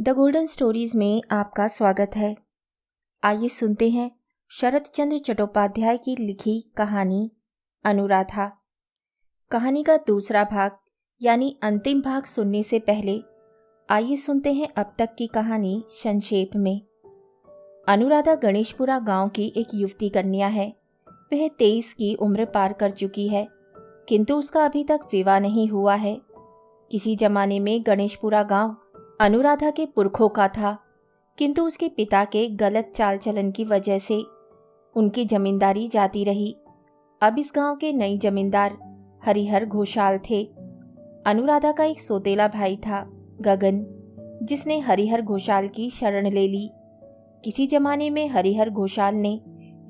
The golden stories में आपका स्वागत है। आइए सुनते हैं शरत चंद्र चट्टोपाध्याय की लिखी कहानी अनुराधा। कहानी का दूसरा भाग यानी अंतिम भाग सुनने से पहले आइए सुनते हैं अब तक की कहानी संक्षेप में। अनुराधा गणेशपुरा गांव की एक युवती कन्या है। वह 23 की उम्र पार कर चुकी है, किंतु उसका अभी तक विवाह नहीं हुआ है। किसी जमाने में गणेशपुरा गांव अनुराधा के पुरखों का था, किंतु उसके पिता के गलत चाल चलन की वजह से उनकी जमींदारी जाती रही। अब इस गांव के नए जमींदार हरिहर घोषाल थे। अनुराधा का एक सौतेला भाई था गगन, जिसने हरिहर घोषाल की शरण ले ली। किसी जमाने में हरिहर घोषाल ने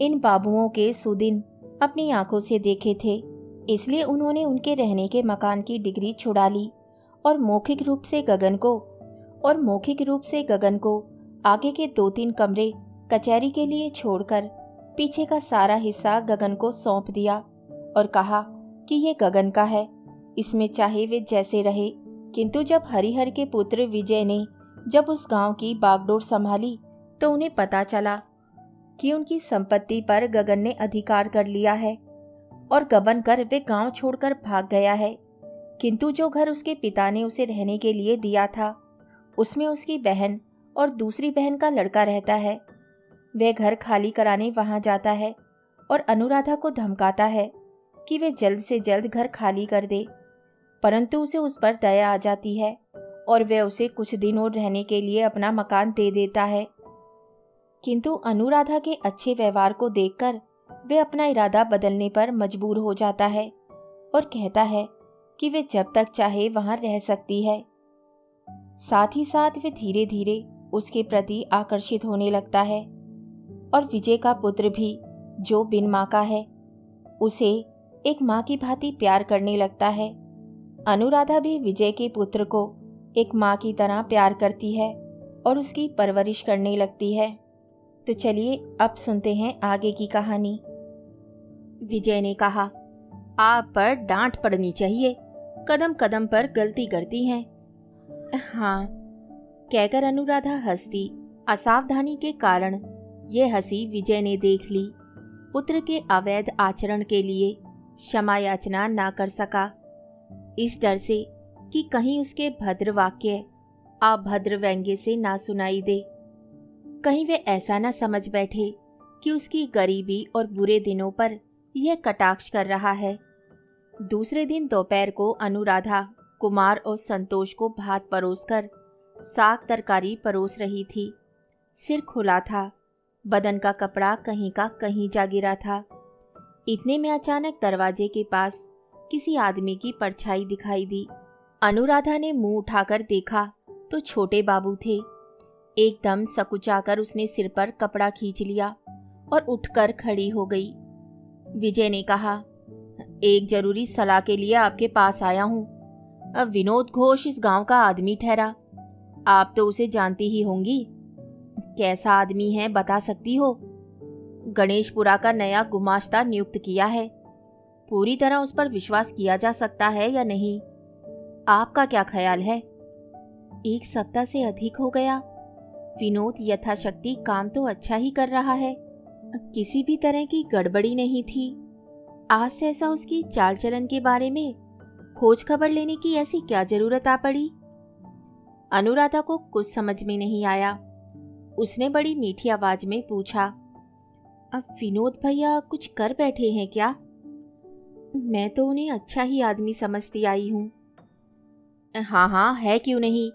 इन बाबुओं के सुदिन अपनी आंखों से देखे थे, इसलिए उन्होंने उनके रहने के मकान की डिग्री छुड़ा ली और मौखिक रूप से गगन को आगे के 2-3 कमरे कचहरी के लिए छोड़कर पीछे का सारा हिस्सा गगन को सौंप दिया और कहा कि ये गगन का है, इसमें चाहे वे जैसे रहे। किंतु जब हरिहर के पुत्र विजय ने जब उस गांव की बागडोर संभाली तो उन्हें पता चला कि उनकी संपत्ति पर गगन ने अधिकार कर लिया है और गबन कर वे गांव छोड़कर भाग गया है। किंतु जो घर उसके पिता ने उसे रहने के लिए दिया था, उसमें उसकी बहन और दूसरी बहन का लड़का रहता है। वह घर खाली कराने वहां जाता है और अनुराधा को धमकाता है कि वे जल्द से जल्द घर खाली कर दे, परंतु उसे उस पर दया आ जाती है और वह उसे कुछ दिन और रहने के लिए अपना मकान दे देता है। किंतु अनुराधा के अच्छे व्यवहार को देखकर वे अपना इरादा बदलने पर मजबूर हो जाता है और कहता है कि वे जब तक चाहे वहां रह सकती है। साथ ही साथ वे धीरे धीरे उसके प्रति आकर्षित होने लगता है और विजय का पुत्र भी, जो बिन माँ का है, उसे एक माँ की भांति प्यार करने लगता है। अनुराधा भी विजय के पुत्र को एक माँ की तरह प्यार करती है और उसकी परवरिश करने लगती है। तो चलिए अब सुनते हैं आगे की कहानी। विजय ने कहा, आप पर डांट पड़नी चाहिए, कदम कदम पर गलती करती हैं। हाँ, कहकर अनुराधा हंसती। असावधानी के कारण यह हंसी विजय ने देख ली। पुत्र के अवैध आचरण के लिए क्षमा याचना ना कर सका, इस डर से कि कहीं उसके भद्र वाक्य अभद्र व्यंग्य से ना सुनाई दे। कहीं वे ऐसा ना समझ बैठे कि उसकी गरीबी और बुरे दिनों पर यह कटाक्ष कर रहा है। दूसरे दिन दोपहर को अनुराधा कुमार और संतोष को भात परोसकर साग तरकारी परोस रही थी। सिर खुला था, बदन का कपड़ा कहीं का कहीं जा गिरा था। इतने में अचानक दरवाजे के पास किसी आदमी की परछाई दिखाई दी। अनुराधा ने मुंह उठाकर देखा तो छोटे बाबू थे। एकदम सकुचाकर उसने सिर पर कपड़ा खींच लिया और उठकर खड़ी हो गई। विजय ने कहा, एक जरूरी सलाह के लिए आपके पास आया हूं। अब विनोद घोष इस गांव का आदमी ठहरा, आप तो उसे जानती ही होंगी। कैसा आदमी है बता सकती हो? गणेशपुरा का नया गुमाश्ता नियुक्त किया है। पूरी तरह उस पर विश्वास किया जा सकता है या नहीं, आपका क्या ख्याल है? 1 सप्ताह से अधिक हो गया। विनोद यथाशक्ति काम तो अच्छा ही कर रहा है, किसी भी तरह की गड़बड़ी नहीं थी। आज से ऐसा उसकी चाल चलन के बारे में खोज खबर लेने की ऐसी क्या जरूरत आ पड़ी? अनुराधा को कुछ समझ में नहीं आया। उसने बड़ी मीठी आवाज में पूछा, अब विनोद भैया कुछ कर बैठे हैं क्या? मैं तो उन्हें अच्छा ही आदमी समझती आई हूँ। हाँ हाँ, है क्यों नहीं,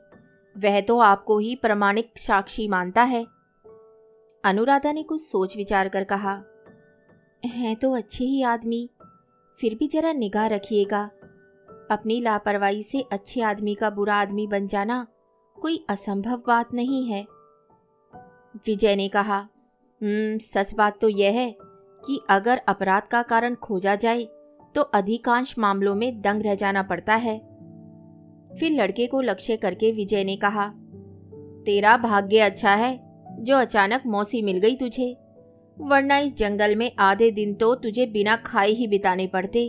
वह तो आपको ही प्रमाणिक साक्षी मानता है। अनुराधा ने कुछ सोच विचार कर कहा, हैं तो अच्छे ही आदमी, फिर भी जरा निगाह रखिएगा। अपनी लापरवाही से अच्छे आदमी का बुरा आदमी बन जाना कोई असंभव बात नहीं है। विजय ने कहा, सच बात तो यह है कि अगर अपराध का कारण खोजा जाए तो अधिकांश मामलों में दंग रह जाना पड़ता है। फिर लड़के को लक्ष्य करके विजय ने कहा, तेरा भाग्य अच्छा है जो अचानक मौसी मिल गई तुझे, वरना इस जंगल में आधे दिन तो तुझे बिना खाए ही बिताने पड़ते।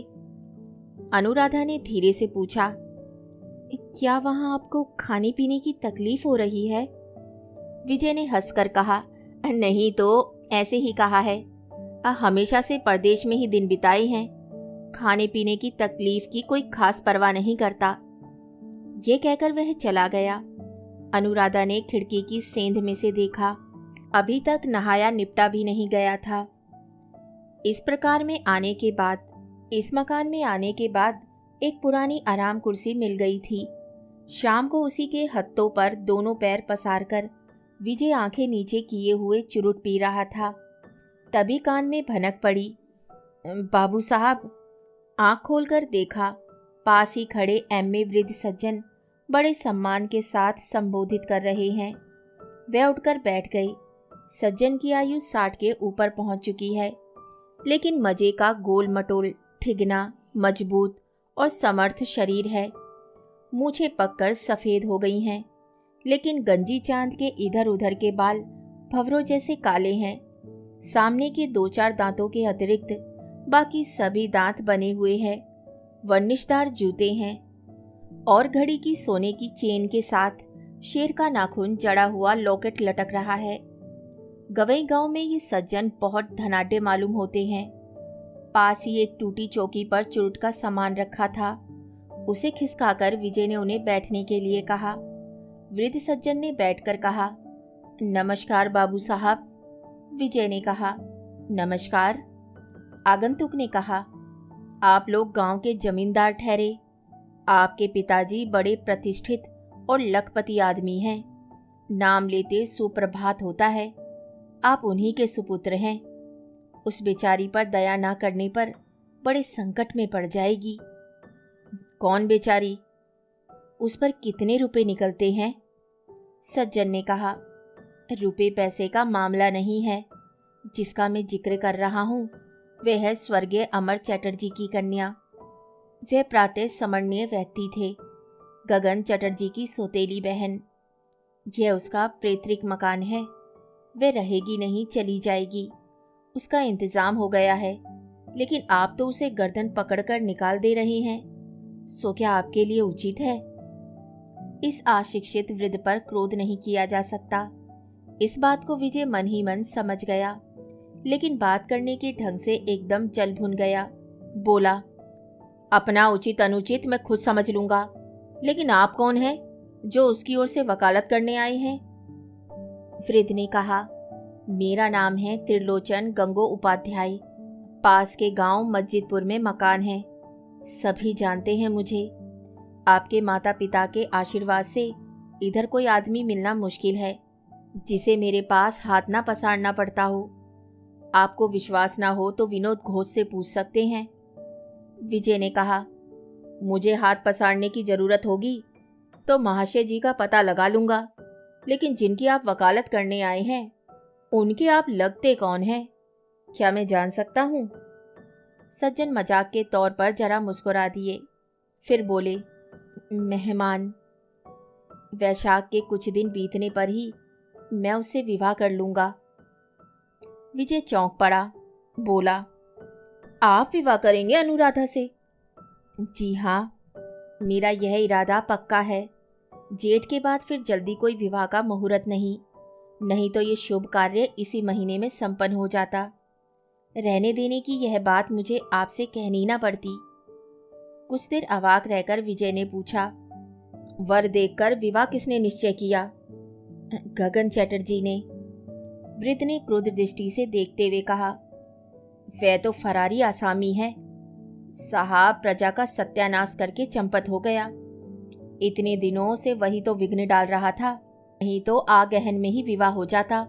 अनुराधा ने धीरे से पूछा, क्या वहां आपको खाने पीने की तकलीफ हो रही है? विजय ने हंसकर कहा, नहीं तो ऐसे ही कहा है। हमेशा से परदेश में ही दिन बिताए हैं, खाने पीने की तकलीफ की कोई खास परवाह नहीं करता। ये कहकर वह चला गया। अनुराधा ने खिड़की की सेंध में से देखा, अभी तक नहाया निपटा भी नहीं गया था। इस प्रकार में आने के बाद, इस मकान में आने के बाद एक पुरानी आराम कुर्सी मिल गई थी। शाम को उसी के हत्थों पर दोनों पैर पसार कर विजय आंखें नीचे किए हुए चुरुट पी रहा था। तभी कान में भनक पड़ी, बाबू साहब। आंख खोलकर देखा, पास ही खड़े एमए वृद्ध सज्जन बड़े सम्मान के साथ संबोधित कर रहे हैं। वह उठकर बैठ गई। सज्जन की आयु 60 के ऊपर पहुंच चुकी है, लेकिन मजे का गोल मटोल, ठिगना, मजबूत और समर्थ शरीर है। मूछें पककर सफ़ेद हो गई हैं, लेकिन गंजी चांद के इधर उधर के बाल भंवरों जैसे काले हैं। सामने के 2-4 दांतों के अतिरिक्त बाकी सभी दांत बने हुए हैं। वर्निशदार जूते हैं और घड़ी की सोने की चेन के साथ शेर का नाखून जड़ा हुआ लॉकेट लटक रहा है। गवई गांव में ये सज्जन बहुत धनाढ्य मालूम होते हैं। पास ही एक टूटी चौकी पर चुरुट का सामान रखा था। उसे खिसकाकर विजय ने उन्हें बैठने के लिए कहा। वृद्ध सज्जन ने बैठकर कहा, नमस्कार बाबू साहब। विजय ने कहा, नमस्कार। आगंतुक ने कहा, आप लोग गांव के जमींदार ठहरे। आपके पिताजी बड़े प्रतिष्ठित और लखपति आदमी हैं। नाम लेते सुप्रभात होता है। आप उन्हीं के सुपुत्र हैं। उस बेचारी पर दया ना करने पर बड़े संकट में पड़ जाएगी। कौन बेचारी? उस पर कितने रुपए निकलते हैं? सज्जन ने कहा, रुपए पैसे का मामला नहीं है। जिसका मैं जिक्र कर रहा हूँ वह है स्वर्गीय अमर चटर्जी की कन्या। वे प्रातः स्मरणीय व्यक्ति थे, गगन चटर्जी की सौतेली बहन। यह उसका पैतृक मकान है। वह रहेगी नहीं, चली जाएगी। उसका इंतजाम हो गया है, लेकिन आप तो उसे गर्दन पकड़कर निकाल दे रहे हैं। सो क्या आपके लिए उचित है? इस अशिक्षित वृद्ध पर क्रोध नहीं किया जा सकता। इस बात को विजय मन ही मन समझ गया, लेकिन बात करने के ढंग से एकदम जल भुन गया। बोला, अपना उचित अनुचित मैं खुद समझ लूंगा, लेकिन आप कौन हैं जो उसकी ओर से वकालत करने आए हैं? वृद्ध ने कहा, मेरा नाम है त्रिलोचन गंगो उपाध्याय। पास के गांव मस्जिदपुर में मकान है। सभी जानते हैं मुझे। आपके माता पिता के आशीर्वाद से इधर कोई आदमी मिलना मुश्किल है जिसे मेरे पास हाथ ना पसारना पड़ता हो। आपको विश्वास ना हो तो विनोद घोष से पूछ सकते हैं। विजय ने कहा, मुझे हाथ पसारने की जरूरत होगी तो महाशय जी का पता लगा लूंगा, लेकिन जिनकी आप वकालत करने आए हैं उनके आप लगते कौन हैं? क्या मैं जान सकता हूँ? सज्जन मजाक के तौर पर जरा मुस्कुरा दिए, फिर बोले, मेहमान। वैशाख के कुछ दिन बीतने पर ही मैं उससे विवाह कर लूंगा। विजय चौंक पड़ा। बोला, आप विवाह करेंगे अनुराधा से? जी हाँ, मेरा यह इरादा पक्का है। जेठ के बाद फिर जल्दी कोई विवाह का मुहूर्त नहीं तो ये शुभ कार्य इसी महीने में संपन्न हो जाता। रहने देने की यह बात मुझे आपसे कहनी ना पड़ती। कुछ देर अवाक रहकर विजय ने पूछा, वर देखकर विवाह किसने निश्चय किया? गगन चटर्जी ने। वृद्ध ने क्रोध दृष्टि से देखते हुए कहा, वह तो फरारी आसामी है साहब, प्रजा का सत्यानाश करके चंपत हो गया। इतने दिनों से वही तो विघ्न डाल रहा था, नहीं तो आगहन में ही विवाह हो जाता।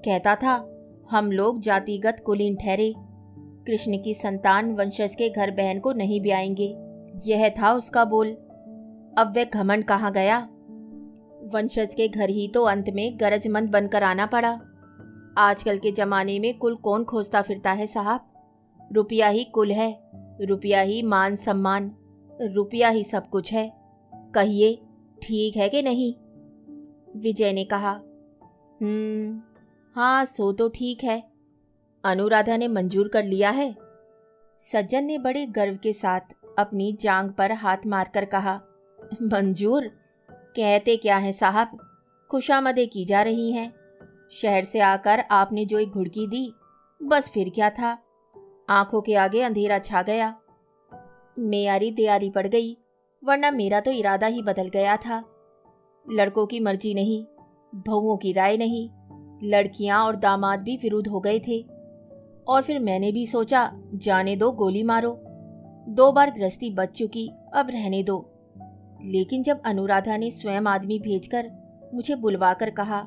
कहता था हम लोग जातिगत कुलीन ठहरे, कृष्ण की संतान वंशज के घर बहन को नहीं ब्याएंगे, यह था उसका बोल। अब वह घमंड कहाँ गया? वंशज के घर ही तो अंत में गरजमंद बनकर आना पड़ा। आजकल के जमाने में कुल कौन खोजता फिरता है साहब? रुपया ही कुल है, रुपया ही मान सम्मान, रुपया ही सब कुछ है। कहिए ठीक है कि नहीं? विजय ने कहा, हाँ सो तो ठीक है। अनुराधा ने मंजूर कर लिया है? सज्जन ने बड़े गर्व के साथ अपनी जांघ पर हाथ मारकर कहा, मंजूर? कहते क्या है साहब, खुशामदें की जा रही हैं। शहर से आकर आपने जो एक घुड़की दी, बस फिर क्या था, आंखों के आगे अंधेरा छा गया। मेयारी दियारी पड़ गई, वरना मेरा तो इरादा ही बदल गया था। लड़कों की मर्जी नहीं, बहुओं की राय नहीं, लड़कियां और दामाद भी विरुद्ध हो गए थे। और फिर मैंने भी सोचा, जाने दो, गोली मारो। 2 बार गृहस्थी बच चुकी, अब रहने दो। लेकिन जब अनुराधा ने स्वयं आदमी भेजकर मुझे बुलवाकर कहा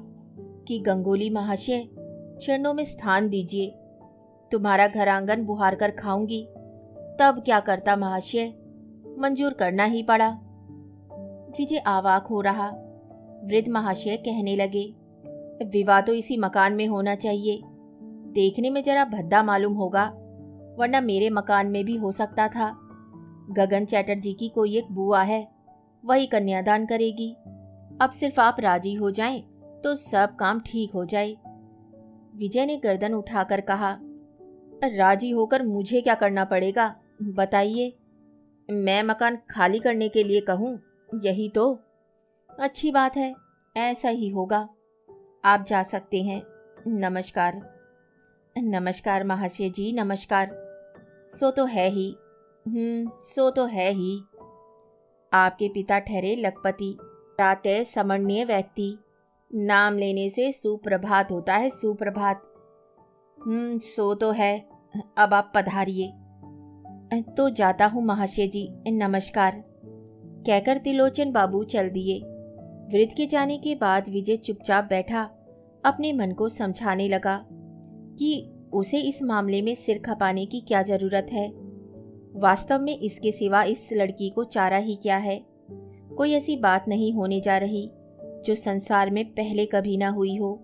कि गंगोली महाशय, चरणों में स्थान दीजिए, तुम्हारा घर आंगन बुहार कर खाऊंगी, तब क्या करता महाशय, मंजूर करना ही पड़ा। विजय आवाक हो रहा। वृद्ध महाशय कहने लगे, विवाह तो इसी मकान में होना चाहिए। देखने में जरा भद्दा मालूम होगा, वरना मेरे मकान में भी हो सकता था। गगन चैटर्जी की कोई एक बुआ है, वही कन्यादान करेगी। अब सिर्फ आप राजी हो जाएं तो सब काम ठीक हो जाए। विजय ने गर्दन उठाकर कहा, राजी होकर मुझे क्या करना पड़ेगा, बताइए। मैं मकान खाली करने के लिए कहूँ, यही तो। अच्छी बात है, ऐसा ही होगा। आप जा सकते हैं। नमस्कार। नमस्कार महाशय जी, नमस्कार। सो तो है ही। सो तो है ही। आपके पिता ठहरे लखपति, प्रातः समरणीय व्यक्ति। नाम लेने से सुप्रभात होता है, सुप्रभात। सो तो है। अब आप पधारिए। तो जाता हूँ महाशय जी, नमस्कार, कहकर त्रिलोचन बाबू चल दिए। वृद्ध के जाने के बाद विजय चुपचाप बैठा अपने मन को समझाने लगा कि उसे इस मामले में सिर खपाने की क्या जरूरत है। वास्तव में इसके सिवा इस लड़की को चारा ही क्या है। कोई ऐसी बात नहीं होने जा रही जो संसार में पहले कभी ना हुई हो।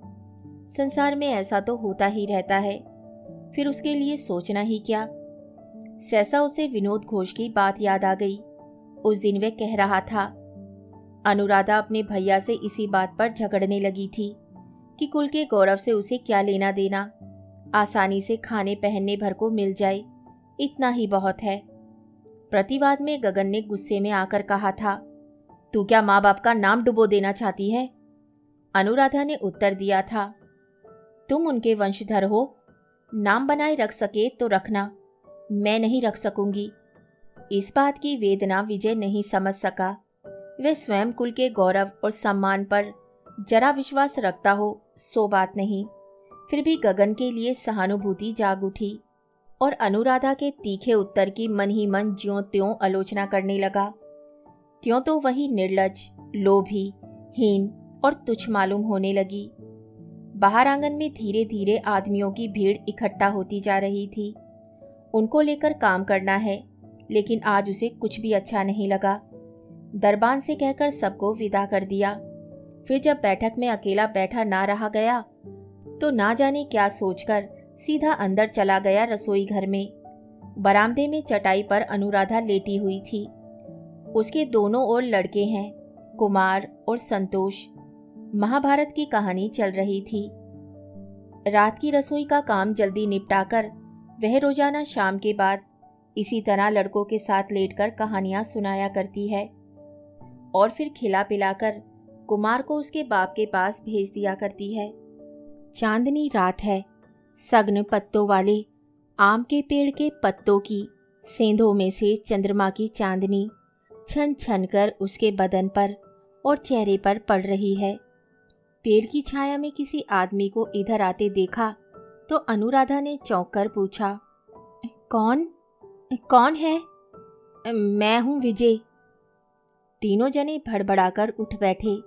संसार में ऐसा तो होता ही रहता है, फिर उसके लिए सोचना ही क्या। सहसा उसे विनोद घोष की बात याद आ गई। उस दिन वह कह रहा था, अनुराधा अपने भैया से इसी बात पर झगड़ने लगी थी कि कुल के गौरव से उसे क्या लेना देना, आसानी से खाने पहनने भर को मिल जाए, इतना ही बहुत है। प्रतिवाद में गगन ने गुस्से में आकर कहा था, तू क्या माँ बाप का नाम डुबो देना चाहती है? अनुराधा ने उत्तर दिया था, तुम उनके वंशधर हो, नाम बनाए रख सके तो रखना, मैं नहीं रख सकूंगी। इस बात की वेदना विजय नहीं समझ सका। वह स्वयं कुल के गौरव और सम्मान पर जरा विश्वास रखता हो सो बात नहीं, फिर भी गगन के लिए सहानुभूति जाग उठी और अनुराधा के तीखे उत्तर की मन ही मन ज्यों त्यों आलोचना करने लगा। त्यों तो वही निर्लज, लोभी, हीन और तुच्छ मालूम होने लगी। बाहर आंगन में धीरे धीरे आदमियों की भीड़ इकट्ठा होती जा रही थी। उनको लेकर काम करना है, लेकिन आज उसे कुछ भी अच्छा नहीं लगा। दरबान से कहकर सबको विदा कर दिया। फिर जब बैठक में अकेला बैठा ना रहा गया तो ना जाने क्या सोचकर सीधा अंदर चला गया रसोई घर में। बरामदे में चटाई पर अनुराधा लेटी हुई थी। उसके दोनों ओर लड़के हैं, कुमार और संतोष। महाभारत की कहानी चल रही थी। रात की रसोई का काम जल्दी निपटाकर वह रोजाना शाम के बाद इसी तरह लड़कों के साथ लेटकर कहानियां सुनाया करती है और फिर खिला पिलाकर कुमार को उसके बाप के पास भेज दिया करती है। चांदनी रात है। सघन पत्तों वाले आम के पेड़ के पत्तों की सेंधों में से चंद्रमा की चांदनी छन छन कर उसके बदन पर और चेहरे पर पड़ रही है। पेड़ की छाया में किसी आदमी को इधर आते देखा तो अनुराधा ने चौंक कर पूछा, कौन है? मैं हूं विजय। तीनों जने भड़बड़ाकर उठ बैठे।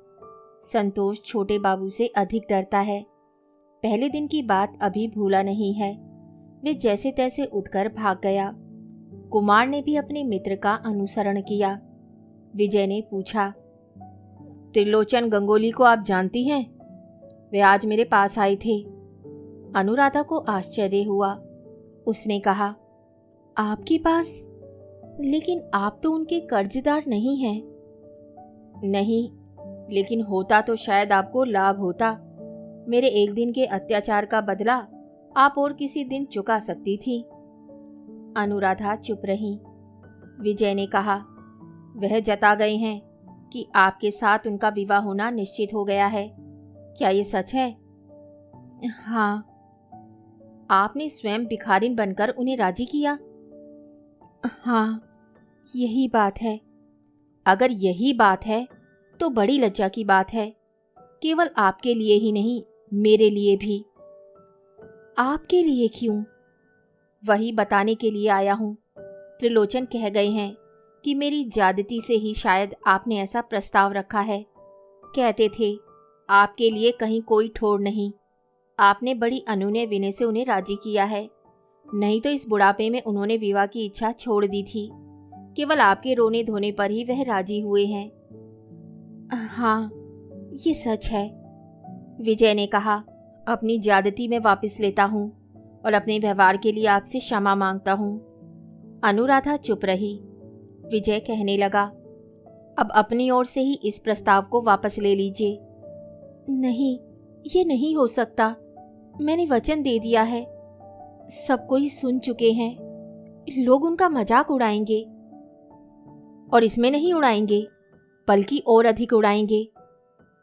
संतोष छोटे बाबू से अधिक डरता है। पहले दिन की बात अभी भूला नहीं है। वे जैसे तैसे उठकर भाग गया। कुमार ने भी अपने मित्र का अनुसरण किया। विजय ने पूछा, त्रिलोचन गंगोली को आप जानती हैं? वे आज मेरे पास आए थे। अनुराधा को आश्चर्य हुआ। उसने कहा, आपके पास? लेकिन आप तो उनके कर्जदार नहीं हैं। नहीं, लेकिन होता तो शायद आपको लाभ होता। मेरे एक दिन के अत्याचार का बदला आप और किसी दिन चुका सकती थी। अनुराधा चुप रही। विजय ने कहा, वह जता गए हैं, कि आपके साथ उनका विवाह होना निश्चित हो गया है। क्या ये सच है? हाँ। आपने स्वयं भिखारिन बनकर उन्हें राजी किया? हाँ, यही बात है। अगर यही बात है तो बड़ी लज्जा की बात है, केवल आपके लिए ही नहीं, मेरे लिए भी। आपके लिए क्यों? वही बताने के लिए आया हूं। त्रिलोचन कह गए हैं कि मेरी ज्यादती से ही शायद आपने ऐसा प्रस्ताव रखा है। कहते थे आपके लिए कहीं कोई ठोर नहीं। आपने बड़ी अनुनय विनय से उन्हें राजी किया है, नहीं तो इस बुढ़ापे में उन्होंने विवाह की इच्छा छोड़ दी थी। केवल आपके रोने धोने पर ही वह राजी हुए हैं। हाँ, ये सच है, विजय ने कहा। अपनी ज्यादती में वापस लेता हूँ और अपने व्यवहार के लिए आपसे क्षमा मांगता हूँ। अनुराधा चुप रही। विजय कहने लगा, अब अपनी ओर से ही इस प्रस्ताव को वापस ले लीजिए। नहीं, ये नहीं हो सकता। मैंने वचन दे दिया है। सब कोई सुन चुके हैं। लोग उनका मजाक उड़ाएंगे। और इसमें नहीं उड़ाएंगे, बल्कि और अधिक उड़ाएंगे।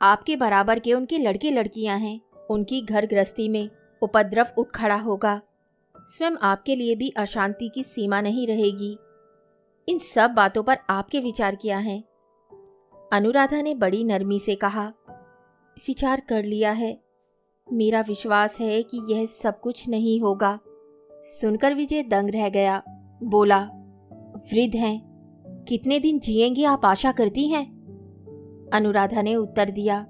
आपके बराबर के उनके लड़के लड़कियां हैं। उनकी घर गृहस्थी में उपद्रव उठ खड़ा होगा। स्वयं आपके लिए भी अशांति की सीमा नहीं रहेगी। इन सब बातों पर आपके विचार क्या हैं? अनुराधा ने बड़ी नरमी से कहा, विचार कर लिया है। मेरा विश्वास है कि यह सब कुछ नहीं होगा। सुनकर विजय दंग रह गया। बोला, वृद्ध हैं, कितने दिन जिएंगे आप आशा करती हैं? अनुराधा ने उत्तर दिया,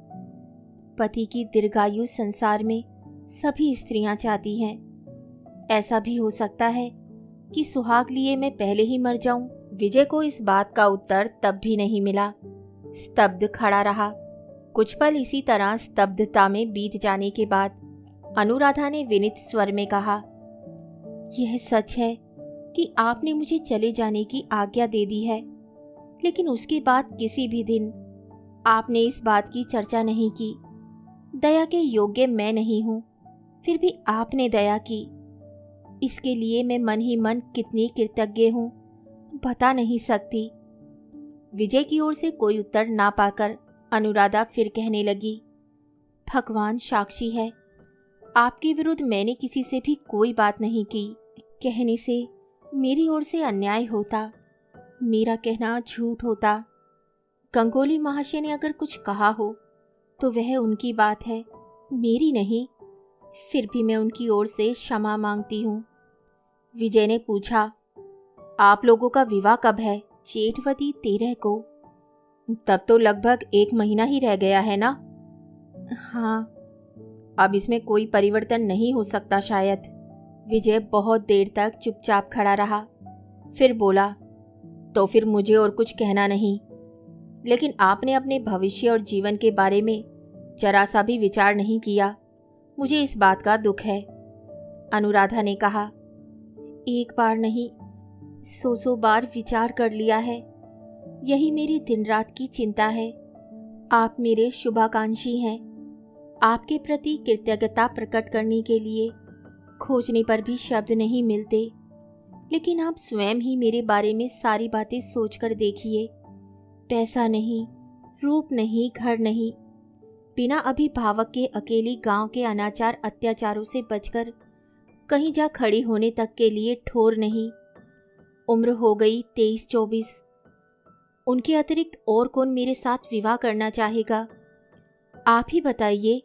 पति की दीर्घायु संसार में सभी स्त्रियां चाहती हैं। ऐसा भी हो सकता है कि सुहाग लिए मैं पहले ही मर जाऊं। विजय को इस बात का उत्तर तब भी नहीं मिला। स्तब्ध खड़ा रहा। कुछ पल इसी तरह स्तब्धता में बीत जाने के बाद अनुराधा ने विनीत स्वर में कहा, यह सच है कि आपने मुझे चले जाने की आज्ञा दे दी है, लेकिन उसके बाद किसी भी दिन आपने इस बात की चर्चा नहीं की। दया के योग्य मैं नहीं हूं, फिर भी आपने दया की। इसके लिए मैं मन ही मन कितनी कृतज्ञ हूं, बता नहीं सकती। विजय की ओर से कोई उत्तर ना पाकर अनुराधा फिर कहने लगी, भगवान साक्षी है, आपके विरुद्ध मैंने किसी से भी कोई बात नहीं की। कहने से मेरी ओर से अन्याय होता, मेरा कहना झूठ होता। गंगोली महाशय ने अगर कुछ कहा हो तो वह उनकी बात है, मेरी नहीं। फिर भी मैं उनकी ओर से क्षमा मांगती हूँ। विजय ने पूछा, आप लोगों का विवाह कब है? जेठवती 13 को। तब तो लगभग 1 महीना ही रह गया है ना? हाँ। अब इसमें कोई परिवर्तन नहीं हो सकता शायद। विजय बहुत देर तक चुपचाप खड़ा रहा, फिर बोला, तो फिर मुझे और कुछ कहना नहीं, लेकिन आपने अपने भविष्य और जीवन के बारे में जरा सा भी विचार नहीं किया। मुझे इस बात का दुख है। अनुराधा ने कहा, एक बार नहीं, 100 बार विचार कर लिया है। यही मेरी दिन रात की चिंता है। आप मेरे शुभाकांक्षी हैं। आपके प्रति कृतज्ञता प्रकट करने के लिए खोजने पर भी शब्द नहीं मिलते, लेकिन आप स्वयं ही मेरे बारे में सारी बातें सोचकर देखिए। पैसा नहीं, रूप नहीं, घर नहीं, बिना अभिभावक के अकेली गांव के अनाचार अत्याचारों से बचकर कहीं जा खड़ी होने तक के लिए ठोर नहीं। उम्र हो गई 23-24। उनके अतिरिक्त और कौन मेरे साथ विवाह करना चाहेगा? आप ही बताइए,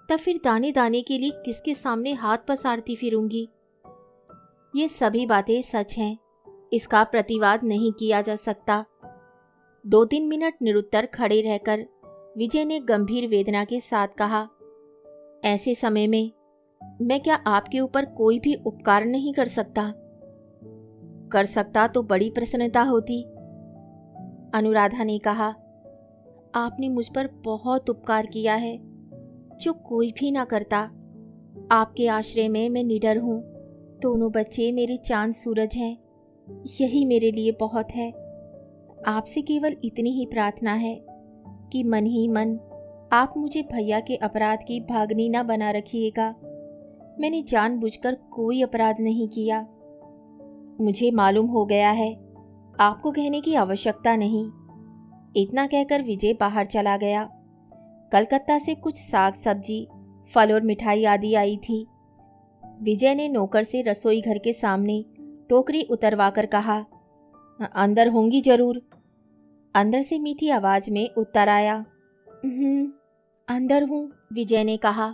तब फिर दाने दाने के लिए किसके सामने हाथ पसारती फिरूंगी? ये सभी बातें सच हैं, इसका प्रतिवाद नहीं किया जा सकता। 2-3 मिनट निरुत्तर खड़े रहकर विजय ने गंभीर वेदना के साथ कहा, ऐसे समय में मैं क्या आपके ऊपर कोई भी उपकार नहीं कर सकता? कर सकता तो बड़ी प्रसन्नता होती। अनुराधा ने कहा, आपने मुझ पर बहुत उपकार किया है, जो कोई भी ना करता। आपके आश्रय में मैं निडर हूँ। दोनों बच्चे मेरे चांद सूरज हैं। यही मेरे लिए बहुत है। आपसे केवल इतनी ही प्रार्थना है कि मन ही मन आप मुझे भैया के अपराध की भागनी ना बना रखिएगा। मैंने जानबूझकर कोई अपराध नहीं किया। मुझे मालूम हो गया है, आपको कहने की आवश्यकता नहीं। इतना कहकर विजय बाहर चला गया। कलकत्ता से कुछ साग सब्जी, फल और मिठाई आदि आई थी। विजय ने नौकर से रसोई घर के सामने टोकरी उतरवाकर कहा, अंदर होंगी जरूर। अंदर से मीठी आवाज में उत्तर आया, अंदर हूँ। विजय ने कहा,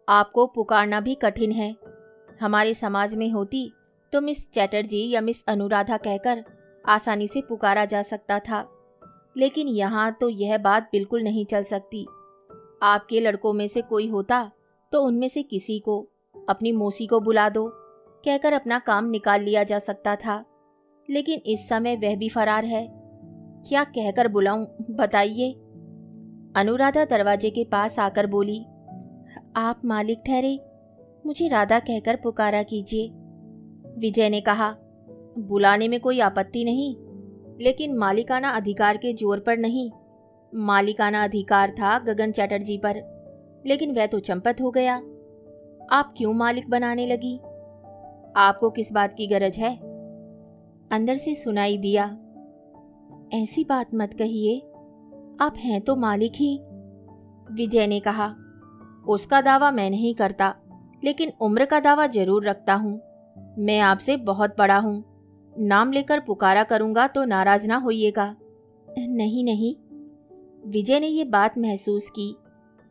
आपको पुकारना भी कठिन है। हमारे समाज में होती तो मिस चैटर्जी या मिस अनुराधा कहकर आसानी से पुकारा जा सकता था, लेकिन यहाँ तो यह बात बिल्कुल नहीं चल सकती। आपके लड़कों में से कोई होता तो उनमें से किसी को, अपनी मौसी को बुला दो कहकर अपना काम निकाल लिया जा सकता था, लेकिन इस समय वह भी फरार है। क्या कहकर बुलाऊं, बताइए। अनुराधा दरवाजे के पास आकर बोली, आप मालिक ठहरे, मुझे राधा कहकर पुकारा कीजिए। विजय ने कहा, बुलाने में कोई आपत्ति नहीं, लेकिन मालिकाना अधिकार के जोर पर नहीं। मालिकाना अधिकार था गगन चैटर्जी पर, लेकिन वह तो चंपत हो गया। आप क्यों मालिक बनाने लगी? आपको किस बात की गरज है? अंदर से सुनाई दिया, ऐसी बात मत कहिए, आप हैं तो मालिक ही। विजय ने कहा, उसका दावा मैं नहीं करता, लेकिन उम्र का दावा जरूर रखता हूं। मैं आपसे बहुत बड़ा हूं। नाम लेकर पुकारा करूंगा तो नाराज ना होइएगा। नहीं नहीं। विजय ने ये बात महसूस की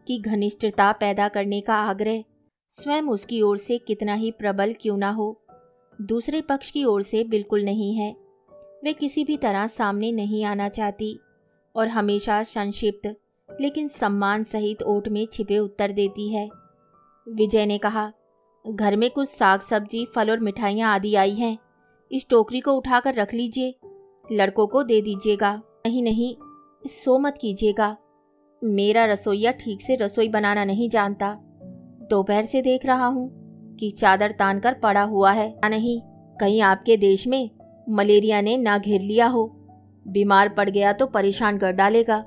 कि घनिष्ठता पैदा करने का आग्रह स्वयं उसकी ओर से कितना ही प्रबल क्यों ना हो, दूसरे पक्ष की ओर से बिल्कुल नहीं है। वे किसी भी तरह सामने नहीं आना चाहती और हमेशा संक्षिप्त लेकिन सम्मान सहित ओट में छिपे उत्तर देती है। विजय ने कहा, घर में कुछ साग सब्जी, फल और मिठाइयाँ आदि आई हैं। इस टोकरी को उठाकर रख लीजिए, लड़कों को दे दीजिएगा। नहीं नहीं, सो मत कीजिएगा। मेरा रसोइया ठीक से रसोई बनाना नहीं जानता। दोपहर से देख रहा हूँ कि चादर तान कर पड़ा हुआ है। नहीं, कहीं आपके देश में मलेरिया ने ना घेर लिया हो, बीमार पड़ गया तो परेशान कर डालेगा।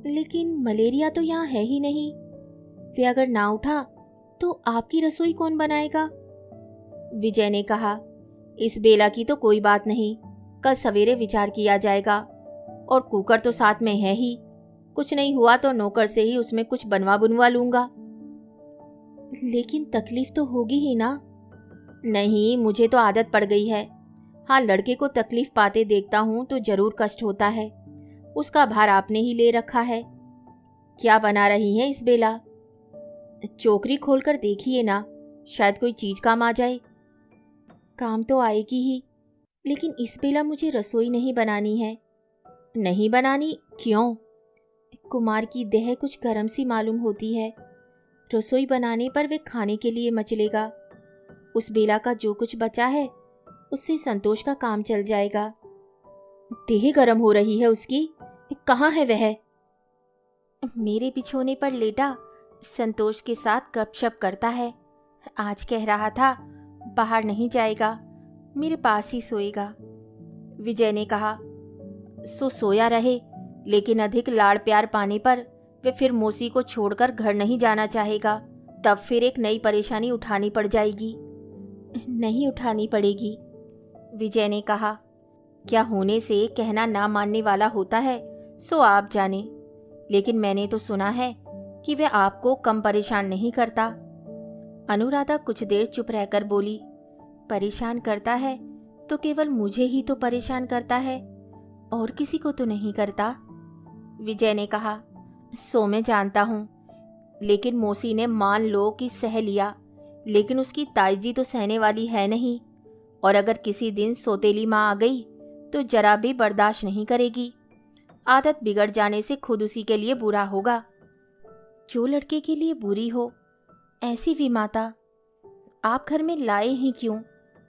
लेकिन मलेरिया तो यहाँ है ही नहीं। वे अगर ना उठा तो आपकी रसोई कौन बनाएगा? विजय ने कहा, इस बेला की तो कोई बात नहीं, कल सवेरे विचार किया जाएगा। और कुकर तो साथ में है ही, कुछ नहीं हुआ तो नौकर से ही उसमें कुछ बनवा बुनवा लूंगा। लेकिन तकलीफ तो होगी ही ना? नहीं, मुझे तो आदत पड़ गई है। हाँ, लड़के को तकलीफ पाते देखता हूँ तो जरूर कष्ट होता है। उसका भार आपने ही ले रखा है। क्या बना रही हैं इस बेला? चोकरी खोलकर देखिए ना, शायद कोई चीज काम आ जाए। काम तो आएगी ही, लेकिन इस बेला मुझे रसोई नहीं बनानी है। नहीं बनानी? क्यों? कुमार की देह कुछ गर्म सी मालूम होती है। रसोई बनाने पर वे खाने के लिए मचलेगा। उस बेला का जो कुछ बचा है उससे संतोष का काम चल जाएगा। देह गर्म हो रही है उसकी। कहाँ है वह? मेरे बिछोने पर लेटा संतोष के साथ गपशप करता है। आज कह रहा था बाहर नहीं जाएगा, मेरे पास ही सोएगा। विजय ने कहा, सोया रहे, लेकिन अधिक लाड़ प्यार पाने पर वे फिर मौसी को छोड़कर घर नहीं जाना चाहेगा। तब फिर एक नई परेशानी उठानी पड़ जाएगी। नहीं उठानी पड़ेगी, विजय ने कहा। क्या होने से कहना ना मानने वाला होता है सो आप जाने, लेकिन मैंने तो सुना है कि वह आपको कम परेशान नहीं करता। अनुराधा कुछ देर चुप रहकर बोली, परेशान करता है तो केवल मुझे ही तो परेशान करता है, और किसी को तो नहीं करता। विजय ने कहा, सो मैं जानता हूँ, लेकिन मौसी ने मान लो कि सह लिया, लेकिन उसकी ताईजी तो सहने वाली है नहीं, और अगर किसी दिन सौतेली माँ आ गई तो जरा भी बर्दाश्त नहीं करेगी। आदत बिगड़ जाने से खुद उसी के लिए बुरा होगा। जो लड़के के लिए बुरी हो ऐसी भी माता आप घर में लाए ही क्यों?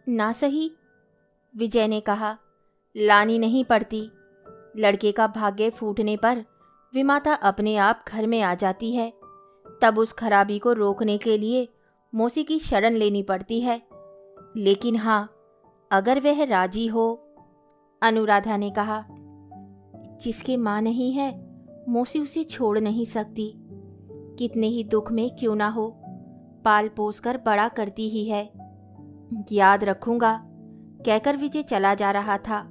ना सही, विजय ने कहा। लानी नहीं पड़ती। लड़के का भाग्य फूटने पर विमाता अपने आप घर में आ जाती है। तब उस खराबी को रोकने के लिए मौसी की शरण लेनी पड़ती है। लेकिन हाँ, अगर वह राजी हो, अनुराधा ने कहा। जिसके माँ नहीं है मौसी उसे छोड़ नहीं सकती। कितने ही दुख में क्यों ना हो, पाल पोस कर बड़ा करती ही है। याद रखूंगा, कहकर विजय चला जा रहा था।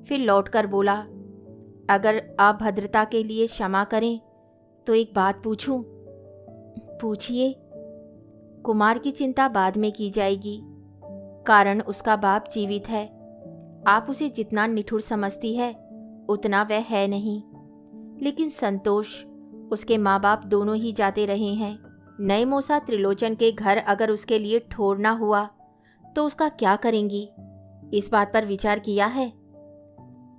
फिर लौटकर बोला, अगर अभद्रता के लिए क्षमा करें तो एक बात पूछूं? पूछिए। कुमार की चिंता बाद में की जाएगी, कारण उसका बाप जीवित है। आप उसे जितना निठुर समझती है उतना वह है नहीं। लेकिन संतोष, उसके माँ बाप दोनों ही जाते रहे हैं। नए मौसा त्रिलोचन के घर अगर उसके लिए ठोर ना हुआ तो उसका क्या करेंगी? इस बात पर विचार किया है?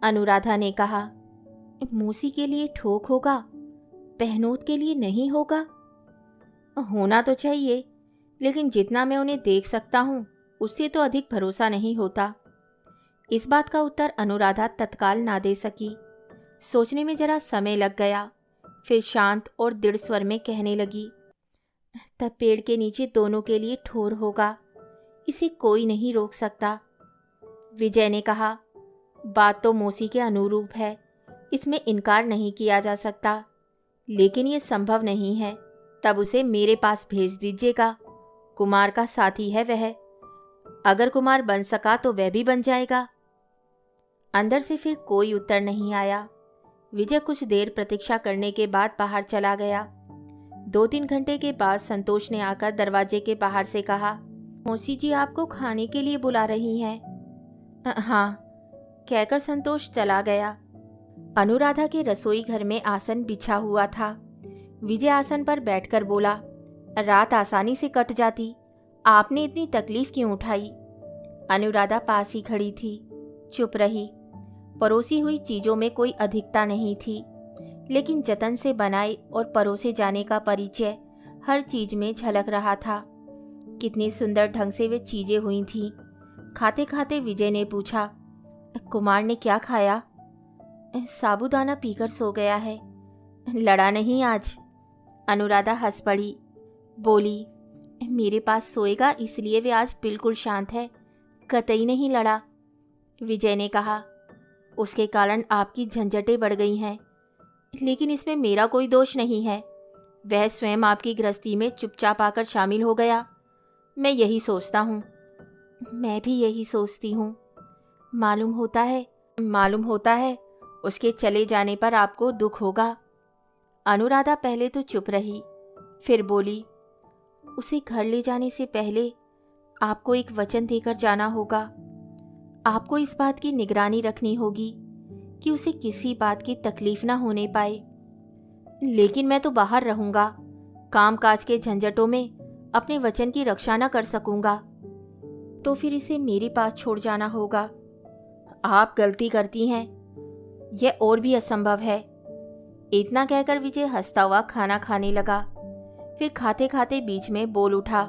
अनुराधा ने कहा। मौसी के लिए ठोक होगा, पहनोत के लिए नहीं होगा। होना तो चाहिए, लेकिन जितना मैं उन्हें देख सकता हूँ उससे तो अधिक भरोसा नहीं होता। इस बात का उत्तर अनुराधा तत्काल ना दे सकी। सोचने में जरा समय लग गया। फिर शांत और दृढ़ स्वर में कहने लगी, तब पेड़ के नीचे दोनों के लिए ठोर होगा, इसे कोई नहीं रोक सकता। विजय ने कहा, बात तो मौसी के अनुरूप है, इसमें इनकार नहीं किया जा सकता, लेकिन ये संभव नहीं है। तब उसे मेरे पास भेज दीजिएगा। कुमार का साथी है वह। अगर कुमार बन सका तो वह भी बन जाएगा। अंदर से फिर कोई उत्तर नहीं आया। विजय कुछ देर प्रतीक्षा करने के बाद बाहर चला गया। 2-3 घंटे के बाद संतोष ने आकर दरवाजे के बाहर से कहा, मौसी जी आपको खाने के लिए बुला रही हैं। हाँ, कहकर संतोष चला गया। अनुराधा के रसोई घर में आसन बिछा हुआ था। विजय आसन पर बैठकर बोला, रात आसानी से कट जाती, आपने इतनी तकलीफ क्यों उठाई? अनुराधा पास ही खड़ी थी, चुप रही। परोसी हुई चीजों में कोई अधिकता नहीं थी, लेकिन जतन से बनाए और परोसे जाने का परिचय हर चीज में झलक रहा था। कितनी सुंदर ढंग से वे चीजें हुई थीं। खाते खाते विजय ने पूछा, कुमार ने क्या खाया? साबूदाना पीकर सो गया है। लड़ा नहीं आज? अनुराधा हंस पड़ी, बोली, मेरे पास सोएगा इसलिए वे आज बिल्कुल शांत है, कतई नहीं लड़ा। विजय ने कहा, उसके कारण आपकी झंझटें बढ़ गई हैं, लेकिन इसमें मेरा कोई दोष नहीं है। वह स्वयं आपकी गृहस्थी में चुपचाप आकर शामिल हो गया। मैं यही सोचता हूँ। मैं भी यही सोचती हूँ। मालूम होता है उसके चले जाने पर आपको दुख होगा। अनुराधा पहले तो चुप रही, फिर बोली, उसे घर ले जाने से पहले आपको एक वचन देकर जाना होगा। आपको इस बात की निगरानी रखनी होगी कि उसे किसी बात की तकलीफ ना होने पाए। लेकिन मैं तो बाहर रहूंगा, कामकाज के झंझटों में अपने वचन की रक्षा न कर सकूंगा। तो फिर इसे मेरे पास छोड़ जाना होगा। आप गलती करती हैं, यह और भी असंभव है। इतना कहकर विजय हंसता हुआ खाना खाने लगा। फिर खाते खाते बीच में बोल उठा,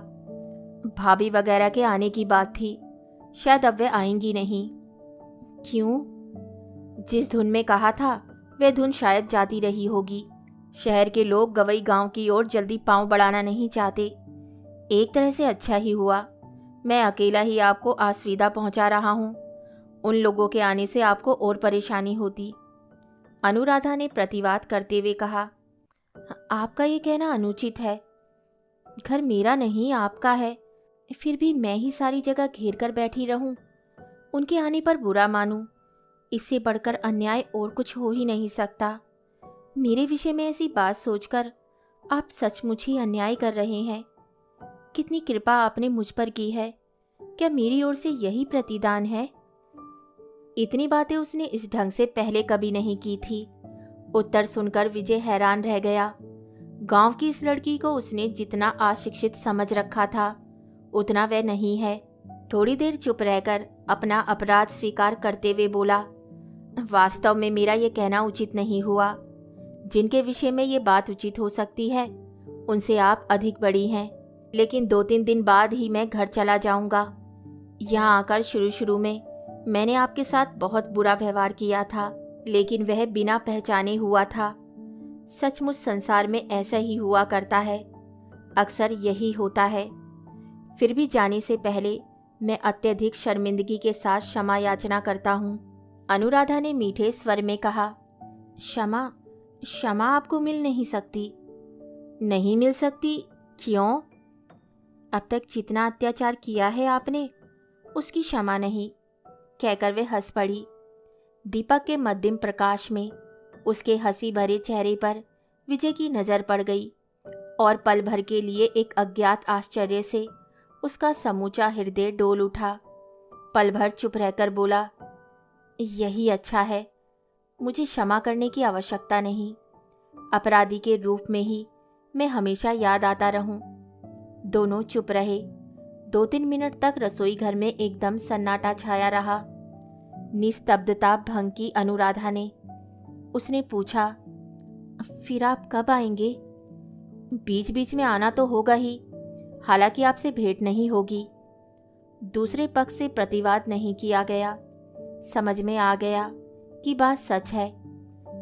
भाभी वगैरह के आने की बात थी, शायद अब वे आएंगी नहीं। क्यों? जिस धुन में कहा था वह धुन शायद जाती रही होगी। शहर के लोग गवई गांव की ओर जल्दी पांव बढ़ाना नहीं चाहते। एक तरह से अच्छा ही हुआ मैं अकेला ही आपको आसविदा पहुंचा रहा हूं। उन लोगों के आने से आपको और परेशानी होती। अनुराधा ने प्रतिवाद करते हुए कहा, आपका ये कहना अनुचित है। घर मेरा नहीं आपका है, फिर भी मैं ही सारी जगह घेर कर बैठी रहूं, उनके आने पर बुरा मानूं, इससे बढ़कर अन्याय और कुछ हो ही नहीं सकता। मेरे विषय में ऐसी बात सोचकर आप सचमुच ही अन्याय कर रहे हैं। कितनी कृपा आपने मुझ पर की है, क्या मेरी ओर से यही प्रतिदान है? इतनी बातें उसने इस ढंग से पहले कभी नहीं की थी। उत्तर सुनकर विजय हैरान रह गया। गांव की इस लड़की को उसने जितना अशिक्षित समझ रखा था उतना वह नहीं है। थोड़ी देर चुप रहकर अपना अपराध स्वीकार करते हुए बोला, वास्तव में मेरा ये कहना उचित नहीं हुआ। जिनके विषय में ये बात उचित हो सकती है उनसे आप अधिक बड़ी हैं। लेकिन 2-3 दिन बाद ही मैं घर चला जाऊंगा। यहाँ आकर शुरू में मैंने आपके साथ बहुत बुरा व्यवहार किया था, लेकिन वह बिना पहचाने हुआ था। सचमुच संसार में ऐसा ही हुआ करता है, अक्सर यही होता है। फिर भी जाने से पहले मैं अत्यधिक शर्मिंदगी के साथ क्षमा याचना करता हूँ। अनुराधा ने मीठे स्वर में कहा, क्षमा आपको मिल नहीं सकती। नहीं मिल सकती? क्यों? अब तक जितना अत्याचार किया है आपने उसकी क्षमा नहीं, कहकर वे हंस पड़ी। दीपक के मध्यम प्रकाश में उसके हंसी भरे चेहरे पर विजय की नजर पड़ गई और पल भर के लिए एक अज्ञात आश्चर्य से उसका समूचा हृदय डोल उठा। पल भर चुप रहकर बोला, यही अच्छा है, मुझे क्षमा करने की आवश्यकता नहीं। अपराधी के रूप में ही मैं हमेशा याद आता रहूं। दोनों चुप रहे। 2-3 मिनट तक रसोई घर में एकदम सन्नाटा छाया रहा। निस्तब्धता भंग की अनुराधा ने। उसने पूछा, फिर आप कब आएंगे? बीच बीच में आना तो होगा ही, हालांकि आपसे भेंट नहीं होगी। दूसरे पक्ष से प्रतिवाद नहीं किया गया। समझ में आ गया कि बात सच है।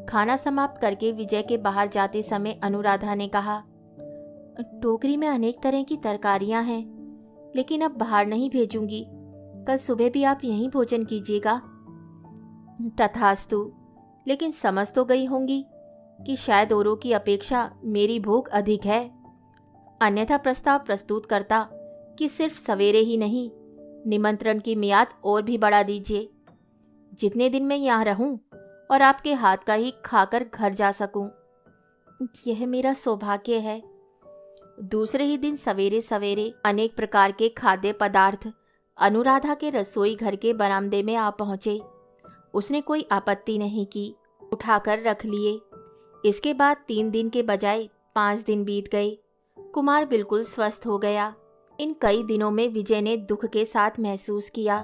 खाना समाप्त करके विजय के बाहर जाते समय अनुराधा ने कहा, टोकरी में अनेक तरह की तरकारियां हैं, लेकिन अब बाहर नहीं भेजूंगी। कल सुबह भी आप यहीं भोजन कीजिएगा। तथास्तु, लेकिन समझ तो गई होंगी कि शायद औरों की अपेक्षा मेरी भूख अधिक है। अन्यथा प्रस्ताव प्रस्तुत करता कि सिर्फ सवेरे ही नहीं, निमंत्रण की मियाद और भी बढ़ा दीजिए। जितने दिन मैं यहाँ रहूं और आपके हाथ का ही खाकर घर जा सकूं, यह मेरा सौभाग्य है। दूसरे ही दिन सवेरे सवेरे अनेक प्रकार के खाद्य पदार्थ अनुराधा के रसोई घर के बरामदे में आ पहुंचे। उसने कोई आपत्ति नहीं की, उठाकर रख लिए। इसके बाद 3 दिन के बजाय 5 दिन बीत गए। कुमार बिल्कुल स्वस्थ हो गया। इन कई दिनों में विजय ने दुख के साथ महसूस किया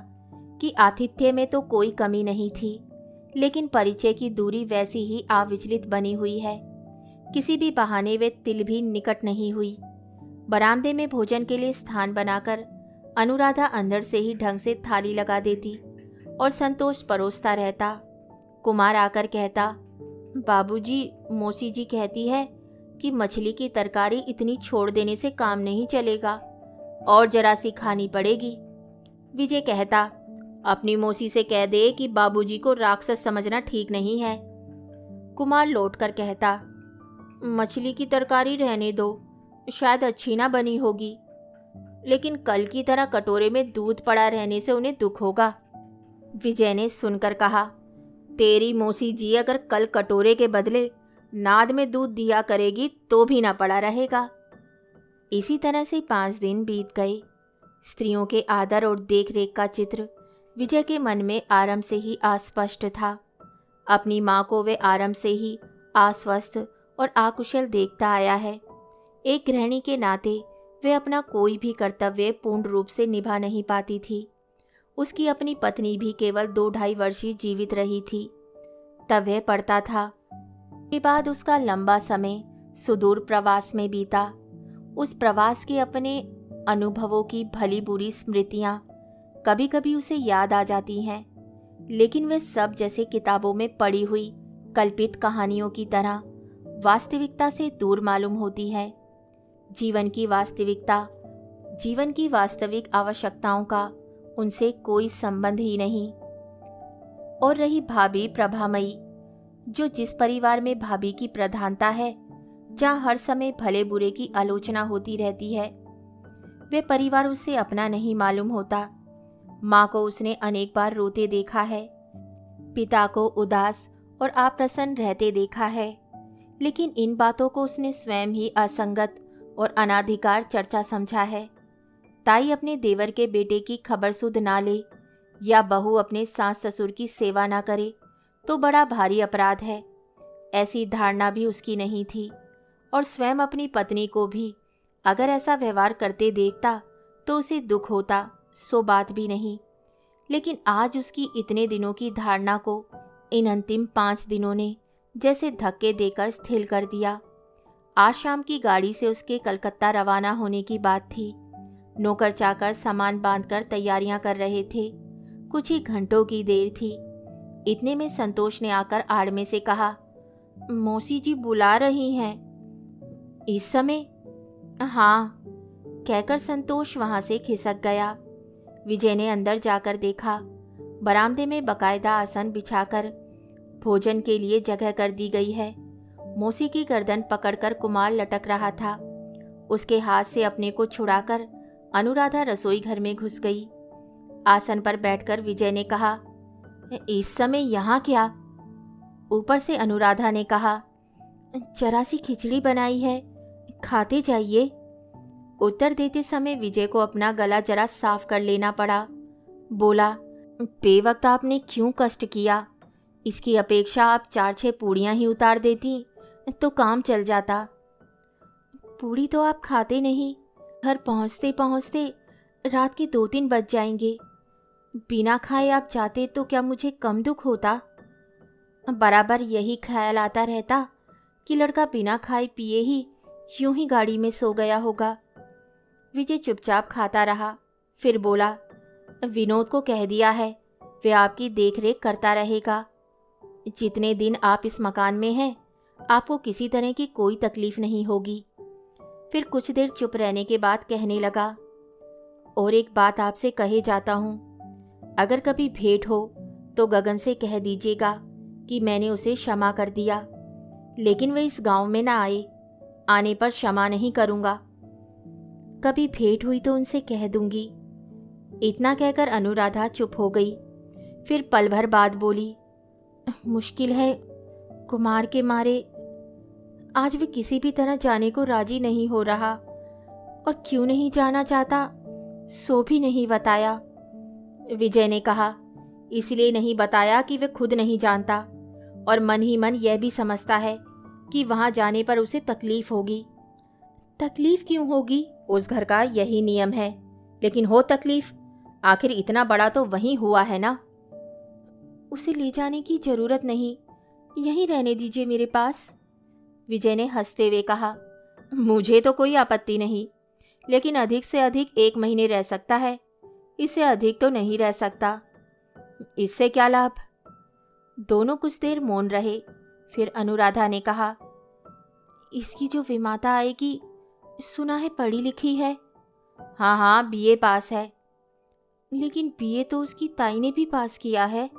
कि आतिथ्य में तो कोई कमी नहीं थी, लेकिन परिचय की दूरी वैसी ही अविचलित बनी हुई है। किसी भी बहाने वे तिल भी निकट नहीं हुई। बरामदे में भोजन के लिए स्थान बनाकर अनुराधा अंदर से ही ढंग से थाली लगा देती और संतोष परोसता रहता। कुमार आकर कहता, बाबूजी, मौसी जी कहती है कि मछली की तरकारी इतनी छोड़ देने से काम नहीं चलेगा और जरा सी खानी पड़ेगी। विजय कहता, अपनी मौसी से कह दे कि बाबूजी को राक्षस समझना ठीक नहीं है। कुमार लौटकर कहता, मछली की तरकारी रहने दो, शायद अच्छी ना बनी होगी, लेकिन कल की तरह कटोरे में दूध पड़ा रहने से उन्हें दुख होगा। विजय ने सुनकर कहा, तेरी मौसी जी अगर कल कटोरे के बदले नाद में दूध दिया करेगी तो भी ना पड़ा रहेगा। इसी तरह से 5 दिन बीत गए। स्त्रियों के आदर और देखरेख का चित्र विजय के मन में आरंभ से ही अस्पष्ट था। अपनी माँ को वे आरंभ से ही अस्वस्थ और अकुशल देखता आया है। एक गृहिणी के नाते वे अपना कोई भी कर्तव्य पूर्ण रूप से निभा नहीं पाती थी। उसकी अपनी पत्नी भी केवल 2-2.5 वर्ष ही जीवित रही थी। तब वह पढ़ता था। के बाद उसका लंबा समय सुदूर प्रवास में बीता। उस प्रवास के अपने अनुभवों की भली बुरी स्मृतियां कभी कभी उसे याद आ जाती हैं, लेकिन वे सब जैसे किताबों में पढ़ी हुई कल्पित कहानियों की तरह वास्तविकता से दूर मालूम होती है। जीवन की वास्तविकता, जीवन की वास्तविक आवश्यकताओं का उनसे कोई संबंध ही नहीं। और रही भाभी प्रभामयी, जो जिस परिवार में भाभी की प्रधानता है, जहाँ हर समय भले बुरे की आलोचना होती रहती है, वे परिवार उसे अपना नहीं मालूम होता। माँ को उसने अनेक बार रोते देखा है, पिता को उदास और अप्रसन्न रहते देखा है, लेकिन इन बातों को उसने स्वयं ही असंगत और अनाधिकार चर्चा समझा है। ताई अपने देवर के बेटे की खबर सुध ना ले या बहू अपने सास ससुर की सेवा ना करे तो बड़ा भारी अपराध है, ऐसी धारणा भी उसकी नहीं थी। और स्वयं अपनी पत्नी को भी अगर ऐसा व्यवहार करते देखता तो उसे दुख होता, सो बात भी नहीं। लेकिन आज उसकी इतने दिनों की धारणा को इन अंतिम 5 दिनों ने जैसे धक्के देकर स्थिर कर दिया। आज शाम की गाड़ी से उसके कलकत्ता रवाना होने की बात थी। नौकर चाकर सामान बांधकर तैयारियां कर रहे थे। कुछ ही घंटों की देर थी। इतने में संतोष ने आकर आड़ में से कहा, मौसी जी बुला रही हैं। इस समय? हाँ, कहकर संतोष वहां से खिसक गया। विजय ने अंदर जाकर देखा, बरामदे में बकायदा आसन बिछाकर भोजन के लिए जगह कर दी गई है। मौसी की गर्दन पकड़कर कुमार लटक रहा था। उसके हाथ से अपने को छुड़ाकर अनुराधा रसोई घर में घुस गई। आसन पर बैठकर विजय ने कहा, इस समय यहाँ क्या? ऊपर से अनुराधा ने कहा, जरा सी खिचड़ी बनाई है, खाते जाइए। उत्तर देते समय विजय को अपना गला जरा साफ कर लेना पड़ा। बोला, बेवक्त आपने क्यों कष्ट किया? इसकी अपेक्षा आप 4-6 पूड़ियाँ ही उतार देती तो काम चल जाता। पूड़ी तो आप खाते नहीं, घर पहुँचते पहुँचते रात के 2-3 बज जाएंगे। बिना खाए आप जाते तो क्या मुझे कम दुख होता? बराबर यही ख्याल आता रहता कि लड़का बिना खाए पिए ही यूं ही गाड़ी में सो गया होगा। विजय चुपचाप खाता रहा, फिर बोला, विनोद को कह दिया है, वे आपकी देखरेख करता रहेगा। जितने दिन आप इस मकान में हैं, आपको किसी तरह की कोई तकलीफ नहीं होगी। फिर कुछ देर चुप रहने के बाद कहने लगा, और एक बात आपसे कहे जाता हूँ, अगर कभी भेंट हो तो गगन से कह दीजिएगा कि मैंने उसे क्षमा कर दिया, लेकिन वह इस गांव में ना आए। आने पर क्षमा नहीं करूँगा। कभी भेंट हुई तो उनसे कह दूंगी। इतना कहकर अनुराधा चुप हो गई। फिर पल भर बाद बोली, मुश्किल है, कुमार के मारे आज वे किसी भी तरह जाने को राजी नहीं हो रहा, और क्यों नहीं जाना चाहता सो भी नहीं बताया। विजय ने कहा, इसलिए नहीं बताया कि वे खुद नहीं जानता, और मन ही मन यह भी समझता है कि वहां जाने पर उसे तकलीफ होगी। तकलीफ क्यों होगी? उस घर का यही नियम है। लेकिन हो तकलीफ, आखिर इतना बड़ा तो वहीं हुआ है ना। उसे ले जाने की जरूरत नहीं, यहीं रहने दीजिए मेरे पास। विजय ने हंसते हुए कहा, मुझे तो कोई आपत्ति नहीं, लेकिन अधिक से अधिक 1 महीने रह सकता है, इससे अधिक तो नहीं रह सकता। इससे क्या लाभ? दोनों कुछ देर मौन रहे। फिर अनुराधा ने कहा, इसकी जो विमाता आएगी, सुना है पढ़ी लिखी है। हाँ हाँ, बीए पास है। लेकिन बीए तो उसकी ताई ने भी पास किया है।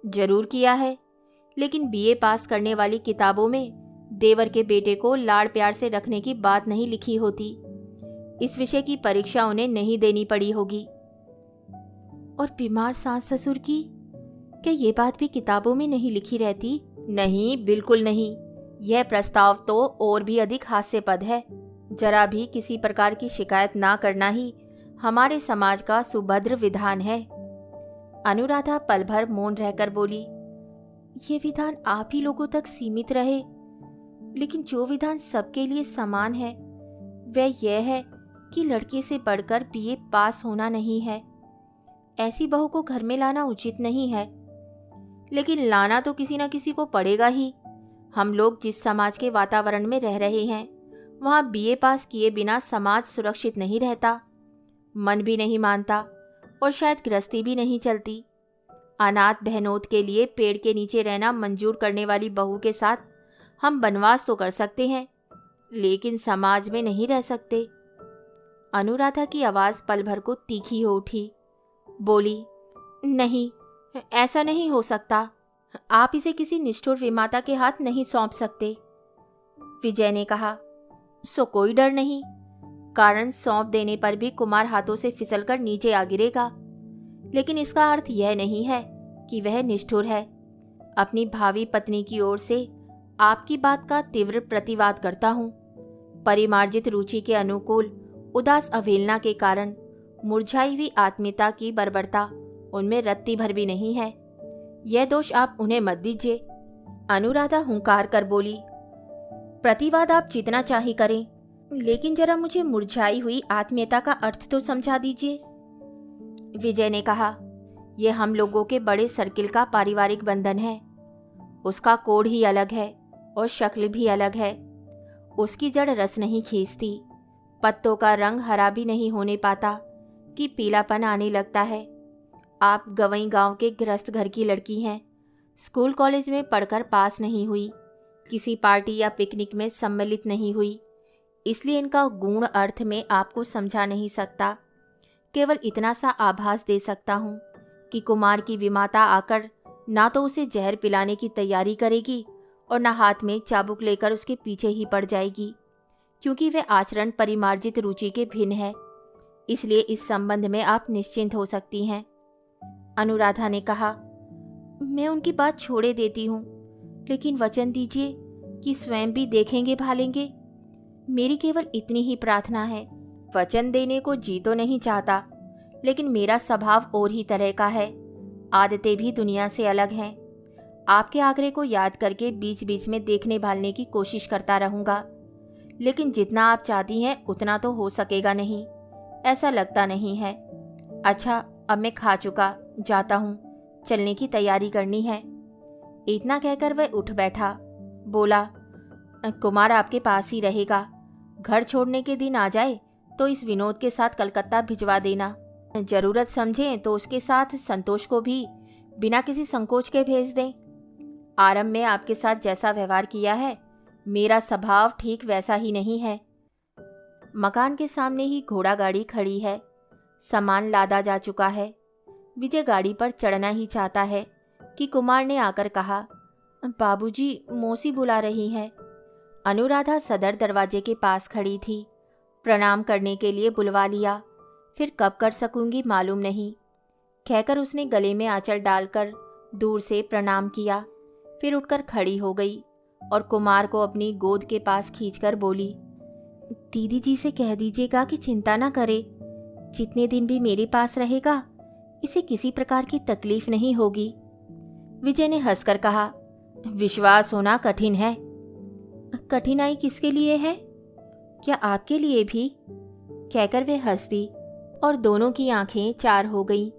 जरूर किया है, लेकिन बीए पास करने वाली किताबों में देवर के बेटे को लाड़ प्यार से रखने की बात नहीं लिखी होती। इस विषय की परीक्षा उन्हें नहीं देनी पड़ी होगी। और बीमार सास ससुर की, क्या ये बात भी किताबों में नहीं लिखी रहती? नहीं, बिल्कुल नहीं। यह प्रस्ताव तो और भी अधिक हास्यपद है। जरा भी किसी प्रकार की शिकायत ना करना ही हमारे समाज का सुभद्र विधान है। अनुराधा पल भर मौन रहकर बोली, ये विधान आप ही लोगों तक सीमित रहे, लेकिन जो विधान सबके लिए समान है वह यह है कि लड़के से बढ़कर बीए पास होना नहीं है। ऐसी बहू को घर में लाना उचित नहीं है, लेकिन लाना तो किसी न किसी को पड़ेगा ही। हम लोग जिस समाज के वातावरण में रह रहे हैं, वहाँ बीए पास किए बिना समाज सुरक्षित नहीं रहता, मन भी नहीं मानता, और शायद गृहस्थी भी नहीं चलती। अनाथ बहनोत के लिए पेड़ के नीचे रहना मंजूर करने वाली बहू के साथ हम बनवास तो कर सकते हैं, लेकिन समाज में नहीं रह सकते। अनुराधा की आवाज़ पल भर को तीखी हो उठी। बोली, नहीं, ऐसा नहीं हो सकता। आप इसे किसी निष्ठुर विमाता के हाथ नहीं सौंप सकते। विजय ने कहा, सो कोई डर नहीं, कारण सौंप देने पर भी कुमार हाथों से फिसलकर नीचे आ गिरेगा, लेकिन इसका अर्थ यह नहीं है कि वह निष्ठुर है। अपनी भावी पत्नी की ओर से आपकी बात का तीव्र प्रतिवाद करता हूँ। परिमार्जित रुचि के अनुकूल उदास अवहेलना के कारण मुरझाई हुई आत्मीयता की बर्बरता उनमें रत्ती भर भी नहीं है। यह दोष आप उन्हें मत दीजिए। अनुराधा हुंकार कर बोली, प्रतिवाद आप जितना चाहे करें, लेकिन जरा मुझे मुरझाई हुई आत्मीयता का अर्थ तो समझा दीजिए। विजय ने कहा, यह हम लोगों के बड़े सर्किल का पारिवारिक बंधन है। उसका कोड ही अलग है और शक्ल भी अलग है। उसकी जड़ रस नहीं खींचती, पत्तों का रंग हरा भी नहीं होने पाता कि पीलापन आने लगता है। आप गवई गांव के गृहस्थ घर की लड़की हैं, स्कूल कॉलेज में पढ़कर पास नहीं हुई, किसी पार्टी या पिकनिक में सम्मिलित नहीं हुई, इसलिए इनका गूढ़ अर्थ में आपको समझा नहीं सकता। केवल इतना सा आभास दे सकता हूँ कि कुमार की विमाता आकर ना तो उसे जहर पिलाने की तैयारी करेगी और ना हाथ में चाबुक लेकर उसके पीछे ही पड़ जाएगी, क्योंकि वे आचरण परिमार्जित रुचि के भिन्न है। इसलिए इस संबंध में आप निश्चिंत हो सकती हैं। अनुराधा ने कहा, मैं उनकी बात छोड़े देती हूँ। लेकिन वचन दीजिए कि स्वयं भी देखेंगे भालेंगे। मेरी केवल इतनी ही प्रार्थना है। वचन देने को जी तो नहीं चाहता, लेकिन मेरा स्वभाव और ही तरह का है। आदतें भी दुनिया से अलग हैं। आपके आग्रह को याद करके बीच बीच में देखने भालने की कोशिश करता रहूँगा, लेकिन जितना आप चाहती हैं उतना तो हो सकेगा नहीं, ऐसा लगता नहीं है। अच्छा, अब मैं खा चुका, जाता हूँ, चलने की तैयारी करनी है। इतना कहकर वह उठ बैठा। बोला, कुमार आपके पास ही रहेगा। घर छोड़ने के दिन आ जाए तो इस विनोद के साथ कलकत्ता भिजवा देना। जरूरत समझें तो उसके साथ संतोष को भी बिना किसी संकोच के भेज दें। आरंभ में आपके साथ जैसा व्यवहार किया है, मेरा स्वभाव ठीक वैसा ही नहीं है। मकान के सामने ही घोड़ा गाड़ी खड़ी है। सामान लादा जा चुका है। विजय गाड़ी पर चढ़ना ही चाहता है कि कुमार ने आकर कहा, बाबूजी, मौसी बुला रही है। अनुराधा सदर दरवाजे के पास खड़ी थी। प्रणाम करने के लिए बुलवा लिया, फिर कब कर सकूंगी मालूम नहीं, कहकर उसने गले में आंचल डालकर दूर से प्रणाम किया। फिर उठकर खड़ी हो गई और कुमार को अपनी गोद के पास खींचकर बोली, दीदी जी से कह दीजिएगा कि चिंता ना करे। जितने दिन भी मेरे पास रहेगा, इसे किसी प्रकार की तकलीफ नहीं होगी। विजय ने हंसकर कहा, विश्वास होना कठिन है। कठिनाई किसके लिए है? क्या आपके लिए भी? कहकर वे हंस दी और दोनों की आंखें चार हो गईं।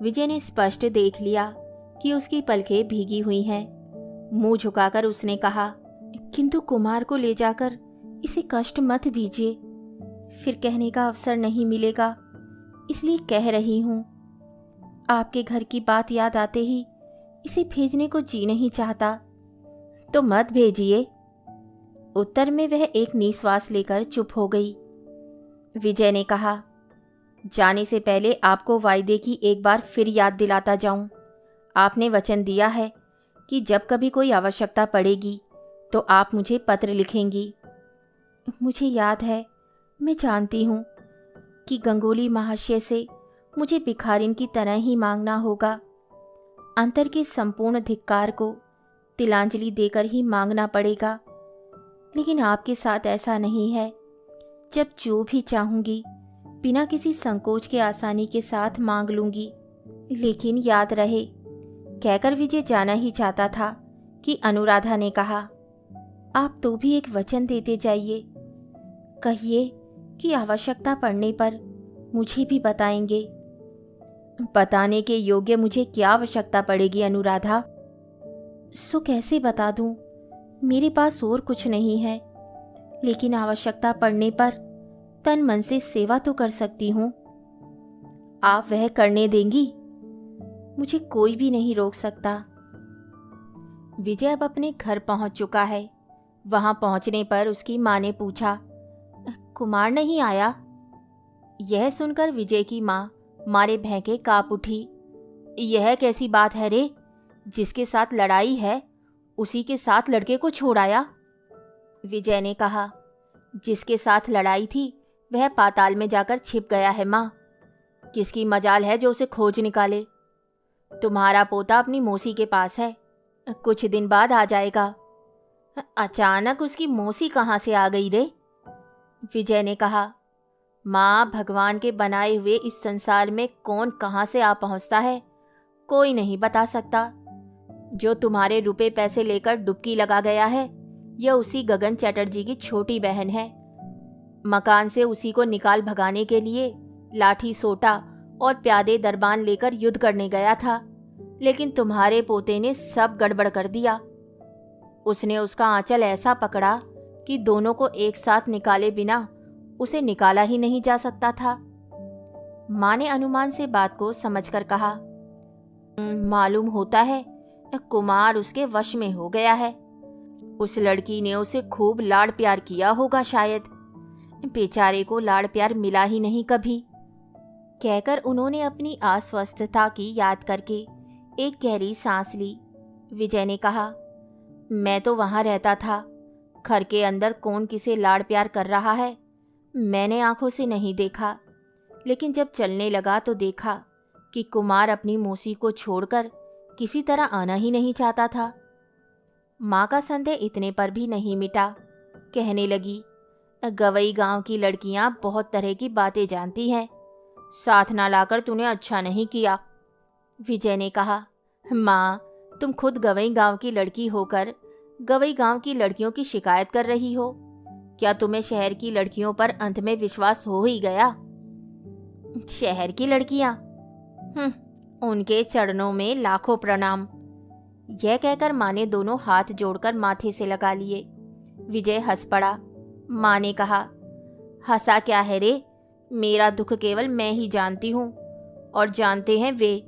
विजय ने स्पष्ट देख लिया कि उसकी पलकें भीगी हुई हैं। मुंह झुकाकर उसने कहा, किंतु कुमार को ले जाकर इसे कष्ट मत दीजिए, फिर कहने का अवसर नहीं मिलेगा, इसलिए कह रही हूं। आपके घर की बात याद आते ही इसे भेजने को जी नहीं चाहता, तो मत भेजिए। उत्तर में वह एक निश्वास लेकर चुप हो गई। विजय ने कहा, जाने से पहले आपको वायदे की एक बार फिर याद दिलाता जाऊं। आपने वचन दिया है कि जब कभी कोई आवश्यकता पड़ेगी तो आप मुझे पत्र लिखेंगी। मुझे याद है, मैं जानती हूँ कि गंगोली महाशय से मुझे भिखारिन की तरह ही मांगना होगा। अंतर के संपूर्ण धिक्कार को तिलांजलि देकर ही मांगना पड़ेगा, लेकिन आपके साथ ऐसा नहीं है। जब जो भी चाहूंगी बिना किसी संकोच के आसानी के साथ मांग लूंगी। लेकिन याद रहे, कहकर विजय जाना ही चाहता था कि अनुराधा ने कहा, आप तो भी एक वचन देते जाइए। कहिए कि आवश्यकता पड़ने पर मुझे भी बताएंगे। बताने के योग्य मुझे क्या आवश्यकता पड़ेगी अनुराधा? सो कैसे बता दूं? मेरे पास और कुछ नहीं है, लेकिन आवश्यकता पड़ने पर तन मन से सेवा तो कर सकती हूँ। आप वह करने देंगी? मुझे कोई भी नहीं रोक सकता। विजय अब अपने घर पहुंच चुका है। वहां पहुंचने पर उसकी मां ने पूछा, कुमार नहीं आया? यह सुनकर विजय की मां मारे भैंके कांप उठी। यह कैसी बात है रे? जिसके साथ लड़ाई है उसी के साथ लड़के को छोड़ाया? विजय ने कहा, जिसके साथ लड़ाई थी वह पाताल में जाकर छिप गया है मां। किसकी मजाल है जो उसे खोज निकाले? तुम्हारा पोता अपनी मौसी के पास है, कुछ दिन बाद आ जाएगा। अचानक उसकी मौसी कहाँ से आ गई रे? विजय ने कहा, माँ, भगवान के बनाए हुए इस संसार में कौन कहाँ से आ पहुँचता है कोई नहीं बता सकता। जो तुम्हारे रुपए पैसे लेकर डुबकी लगा गया है यह उसी गगन चटर्जी की छोटी बहन है। मकान से उसी को निकाल भगाने के लिए लाठी सोटा और प्यादे दरबान लेकर युद्ध करने गया था, लेकिन तुम्हारे पोते ने सब गड़बड़ कर दिया। उसने उसका आंचल ऐसा पकड़ा कि दोनों को एक साथ निकाले बिना उसे निकाला ही नहीं जा सकता था। माँ ने अनुमान से बात को समझकर कहा, मालूम होता है कुमार उसके वश में हो गया है। उस लड़की ने उसे खूब लाड़ प्यार किया होगा शायद। बेचारे को लाड़ प्यार मिला ही नहीं कभी। कहकर उन्होंने अपनी अस्वस्थता की याद करके एक गहरी सांस ली। विजय ने कहा, मैं तो वहां रहता था। घर के अंदर कौन किसे लाड़ प्यार कर रहा है मैंने आंखों से नहीं देखा, लेकिन जब चलने लगा तो देखा कि कुमार अपनी मौसी को छोड़कर किसी तरह आना ही नहीं चाहता था। माँ का संदेह इतने पर भी नहीं मिटा। कहने लगी, गवई गांव की लड़कियां बहुत तरह की बातें जानती हैं, साथ ना लाकर तूने अच्छा नहीं किया। विजय ने कहा, माँ, तुम खुद गवई गांव की लड़की होकर गवई गांव की लड़कियों की शिकायत कर रही हो। क्या तुम्हें शहर की लड़कियों पर अंत में विश्वास हो ही गया? शहर की लड़कियां? उनके चरणों में लाखों प्रणाम। यह कहकर माँ ने दोनों हाथ जोड़कर माथे से लगा लिए। विजय हंस पड़ा। माँ ने कहा, हंसा क्या है रे, मेरा दुख केवल मैं ही जानती हूँ और जानते हैं वे।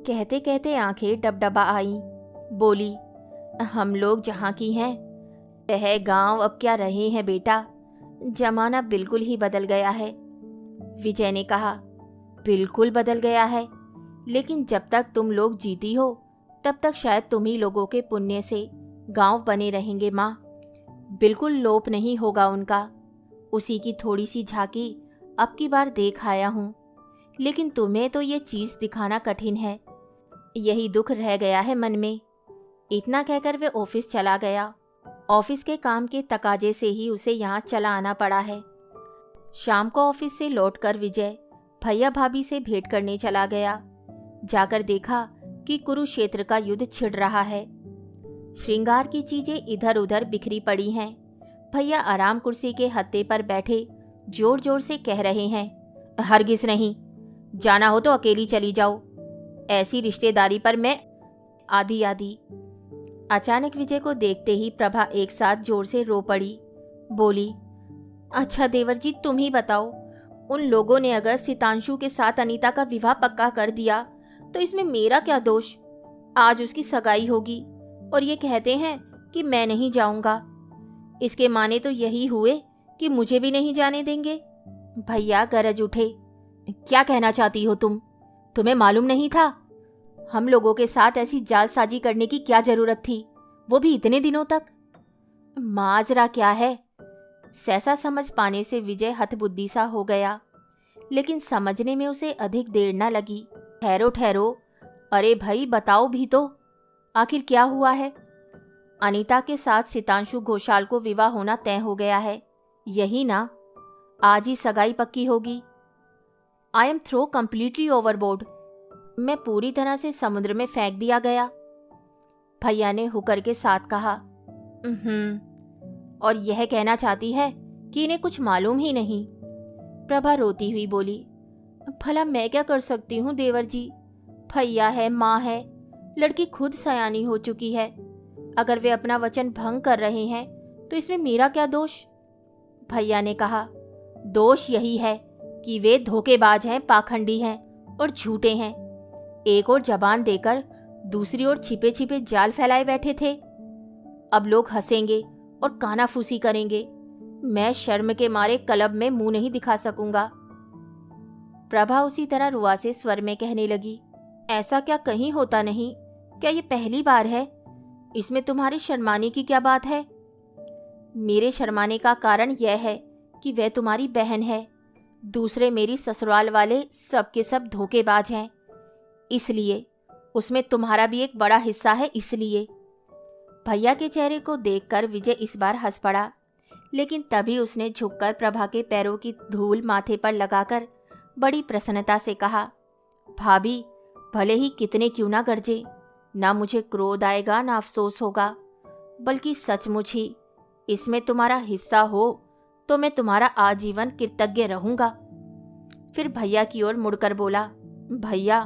कहते कहते आंखें डबडबा आईं। बोली, हम लोग जहाँ की हैं वह गांव अब क्या रहे हैं बेटा, जमाना बिल्कुल ही बदल गया है। विजय ने कहा, बिल्कुल बदल गया है, लेकिन जब तक तुम लोग जीती हो तब तक शायद तुम्ही लोगों के पुण्य से गांव बने रहेंगे माँ। बिल्कुल लोप नहीं होगा उनका। उसी की थोड़ी सी झांकी अब की बार देख आया हूँ, लेकिन तुम्हें तो ये चीज़ दिखाना कठिन है। यही दुख रह गया है मन में। इतना कहकर वे ऑफिस चला गया। ऑफिस के काम के तकाजे से ही उसे यहाँ चला आना पड़ा है। शाम को ऑफिस से लौटकर विजय भैया भाभी से भेंट करने चला गया। जाकर देखा कि कुरुक्षेत्र का युद्ध छिड़ रहा है। श्रृंगार की चीजें इधर उधर बिखरी पड़ी हैं। भैया आराम कुर्सी के हत्थे पर बैठे जोर जोर से कह रहे हैं, हरगिज नहीं, जाना हो तो अकेली चली जाओ, ऐसी रिश्तेदारी पर मैं आधी आधी। अचानक विजय को देखते ही प्रभा एक साथ जोर से रो पड़ी। बोली, अच्छा देवर जी, तुम ही बताओ, उन लोगों ने अगर सितांशु के साथ अनीता का विवाह पक्का कर दिया तो इसमें मेरा क्या दोष? आज उसकी सगाई होगी और ये कहते हैं कि मैं नहीं जाऊंगा। इसके माने तो यही हुए कि मुझे भी नहीं जाने देंगे। भैया गरज उठे, क्या कहना चाहती हो तुम? तुम्हें मालूम नहीं था? हम लोगों के साथ ऐसी जालसाजी करने की क्या जरूरत थी, वो भी इतने दिनों तक? माजरा क्या है? सहसा समझ पाने से विजय हतबुद्धि सा हो गया, लेकिन समझने में उसे अधिक देर न लगी। ठहरो ठहरो, अरे भाई बताओ भी तो, आखिर क्या हुआ है? अनीता के साथ सितांशु घोषाल को विवाह होना तय हो गया है, यही ना? आज ही सगाई पक्की होगी। I am throw completely overboard. मैं पूरी तरह से समुद्र में फेंक दिया गया। भैया ने हुकर के साथ कहा। और यह कहना चाहती है कि इन्हें कुछ मालूम ही नहीं। प्रभा रोती हुई बोली, भला मैं क्या कर सकती हूँ देवर जी? भैया है, माँ है, लड़की खुद सयानी हो चुकी है। अगर वे अपना वचन भंग कर रहे हैं तो इसमें मेरा क्या दोष? भैया ने कहा, दोष यही है कि वे धोखेबाज हैं, पाखंडी हैं और झूठे हैं। एक और जबान देकर दूसरी ओर छिपे छिपे जाल फैलाए बैठे थे। अब लोग हंसेंगे और कानाफूसी करेंगे। मैं शर्म के मारे क्लब में मुंह नहीं दिखा सकूंगा। प्रभा उसी तरह रुआसे स्वर में कहने लगी, ऐसा क्या कहीं होता नहीं? क्या ये पहली बार है? इसमें तुम्हारे शर्माने की क्या बात है? मेरे शर्माने का कारण यह है कि वह तुम्हारी बहन है। दूसरे मेरी ससुराल वाले सब के सब धोखेबाज हैं, इसलिए उसमें तुम्हारा भी एक बड़ा हिस्सा है, इसलिए। भैया के चेहरे को देखकर विजय इस बार हंस पड़ा, लेकिन तभी उसने झुककर प्रभा के पैरों की धूल माथे पर लगाकर बड़ी प्रसन्नता से कहा, भाभी, भले ही कितने क्यों ना गरजे, ना मुझे क्रोध आएगा ना अफसोस होगा, बल्कि सचमुच ही इसमें तुम्हारा हिस्सा हो तो मैं तुम्हारा आजीवन कृतज्ञ रहूंगा। फिर भैया की ओर मुड़कर बोला, भैया,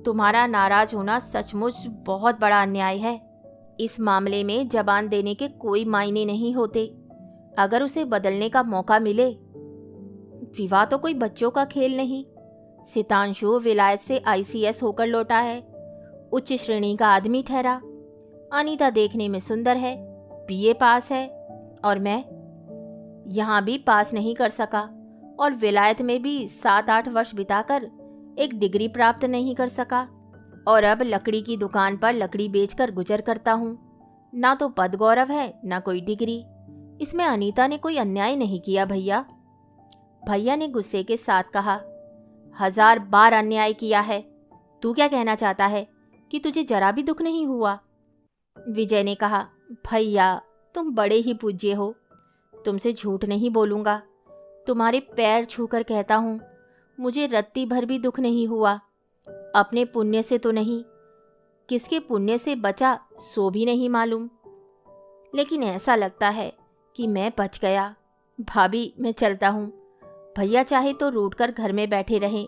तुम्हारा नाराज होना सचमुच बहुत बड़ा अन्याय है। इस मामले में जबान देने के कोई मायने नहीं होते। अगर उसे बदलने का मौका मिले। विवाह तो कोई बच्चों का खेल नहीं। सितांशु विलायत से ICS होकर लौटा है, उच्च श्रेणी का आदमी ठहरा। अनीता देखने में सुंदर है, BA पास है, और मैं यहाँ भी पास नहीं कर सका और विलायत में भी 7-8 वर्ष बिताकर एक डिग्री प्राप्त नहीं कर सका, और अब लकड़ी की दुकान पर लकड़ी बेचकर गुजर करता हूँ। ना तो पद गौरव है ना कोई डिग्री। इसमें अनीता ने कोई अन्याय नहीं किया भैया। भैया ने गुस्से के साथ कहा, 1000 बार अन्याय किया है। तू क्या कहना चाहता है कि तुझे जरा भी दुख नहीं हुआ? विजय ने कहा, भैया, तुम बड़े ही पूज्य हो, तुमसे झूठ नहीं बोलूँगा। तुम्हारे पैर छूकर कहता हूँ, मुझे रत्ती भर भी दुख नहीं हुआ। अपने पुण्य से तो नहीं, किसके पुण्य से बचा सो भी नहीं मालूम, लेकिन ऐसा लगता है कि मैं बच गया। भाभी, मैं चलता हूँ। भैया चाहे तो रूठ कर घर में बैठे रहें,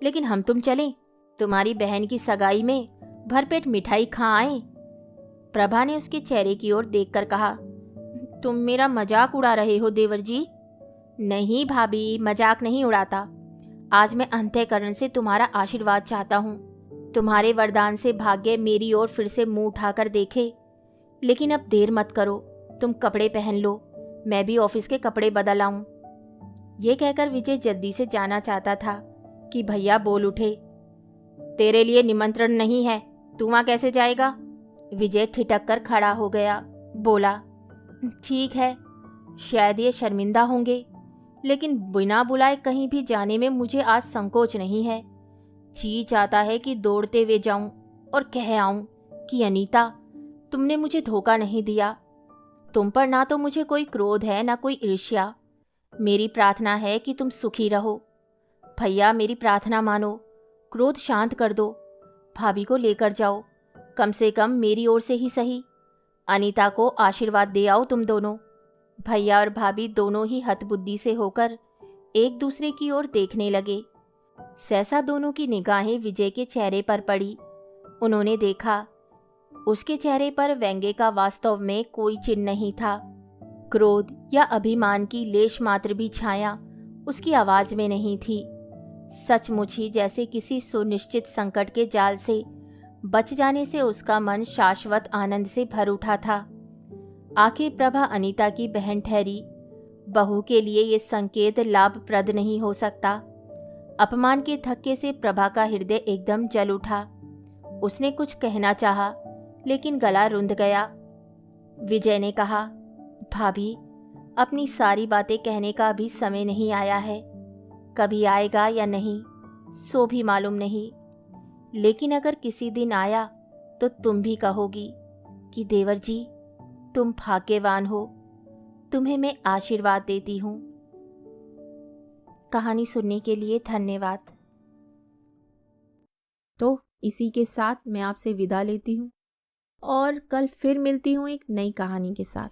लेकिन हम तुम चलें, तुम्हारी बहन की सगाई में भरपेट मिठाई खा आए। प्रभा ने उसके चेहरे की ओर देखकर कहा, तुम मेरा मजाक उड़ा रहे हो देवर जी। नहीं भाभी, मजाक नहीं उड़ाता। आज मैं अंतःकरण से तुम्हारा आशीर्वाद चाहता हूँ। तुम्हारे वरदान से भाग्य मेरी ओर फिर से मुंह उठाकर देखे। लेकिन अब देर मत करो, तुम कपड़े पहन लो, मैं भी ऑफिस के कपड़े बदल आऊं। ये कहकर विजय जल्दी से जाना चाहता था कि भैया बोल उठे, तेरे लिए निमंत्रण नहीं है, तू वहां कैसे जाएगा? विजय ठिठक कर खड़ा हो गया, बोला, ठीक है, शायद ये शर्मिंदा होंगे, लेकिन बिना बुलाए कहीं भी जाने में मुझे आज संकोच नहीं है। जी चाहता है कि दौड़ते हुए जाऊं और कह आऊं कि अनीता, तुमने मुझे धोखा नहीं दिया। तुम पर ना तो मुझे कोई क्रोध है ना कोई ईर्ष्या। मेरी प्रार्थना है कि तुम सुखी रहो। भैया, मेरी प्रार्थना मानो, क्रोध शांत कर दो, भाभी को लेकर जाओ, कम से कम मेरी ओर से ही सही। अनीता को आशीर्वाद दे आओ तुम दोनों। भैया और भाभी दोनों ही हतबुद्धि से होकर एक दूसरे की ओर देखने लगे। सहसा दोनों की निगाहें विजय के चेहरे पर पड़ी। उन्होंने देखा, उसके चेहरे पर व्यंग्य का वास्तव में कोई चिन्ह नहीं था। क्रोध या अभिमान की लेश मात्र भी छाया उसकी आवाज में नहीं थी। सचमुच ही जैसे किसी सुनिश्चित संकट के जाल से बच जाने से उसका मन शाश्वत आनंद से भर उठा था। आखिर प्रभा अनीता की बहन ठहरी, बहू के लिए ये संकेत लाभप्रद नहीं हो सकता। अपमान के धक्के से प्रभा का हृदय एकदम जल उठा। उसने कुछ कहना चाहा, लेकिन गला रुंध गया। विजय ने कहा, भाभी, अपनी सारी बातें कहने का अभी समय नहीं आया है। कभी आएगा या नहीं सो भी मालूम नहीं, लेकिन अगर किसी दिन आया तो तुम भी कहोगी कि देवर जी, तुम भाग्यवान हो, तुम्हें मैं आशीर्वाद देती हूँ। कहानी सुनने के लिए धन्यवाद। तो इसी के साथ मैं आपसे विदा लेती हूँ और कल फिर मिलती हूँ एक नई कहानी के साथ।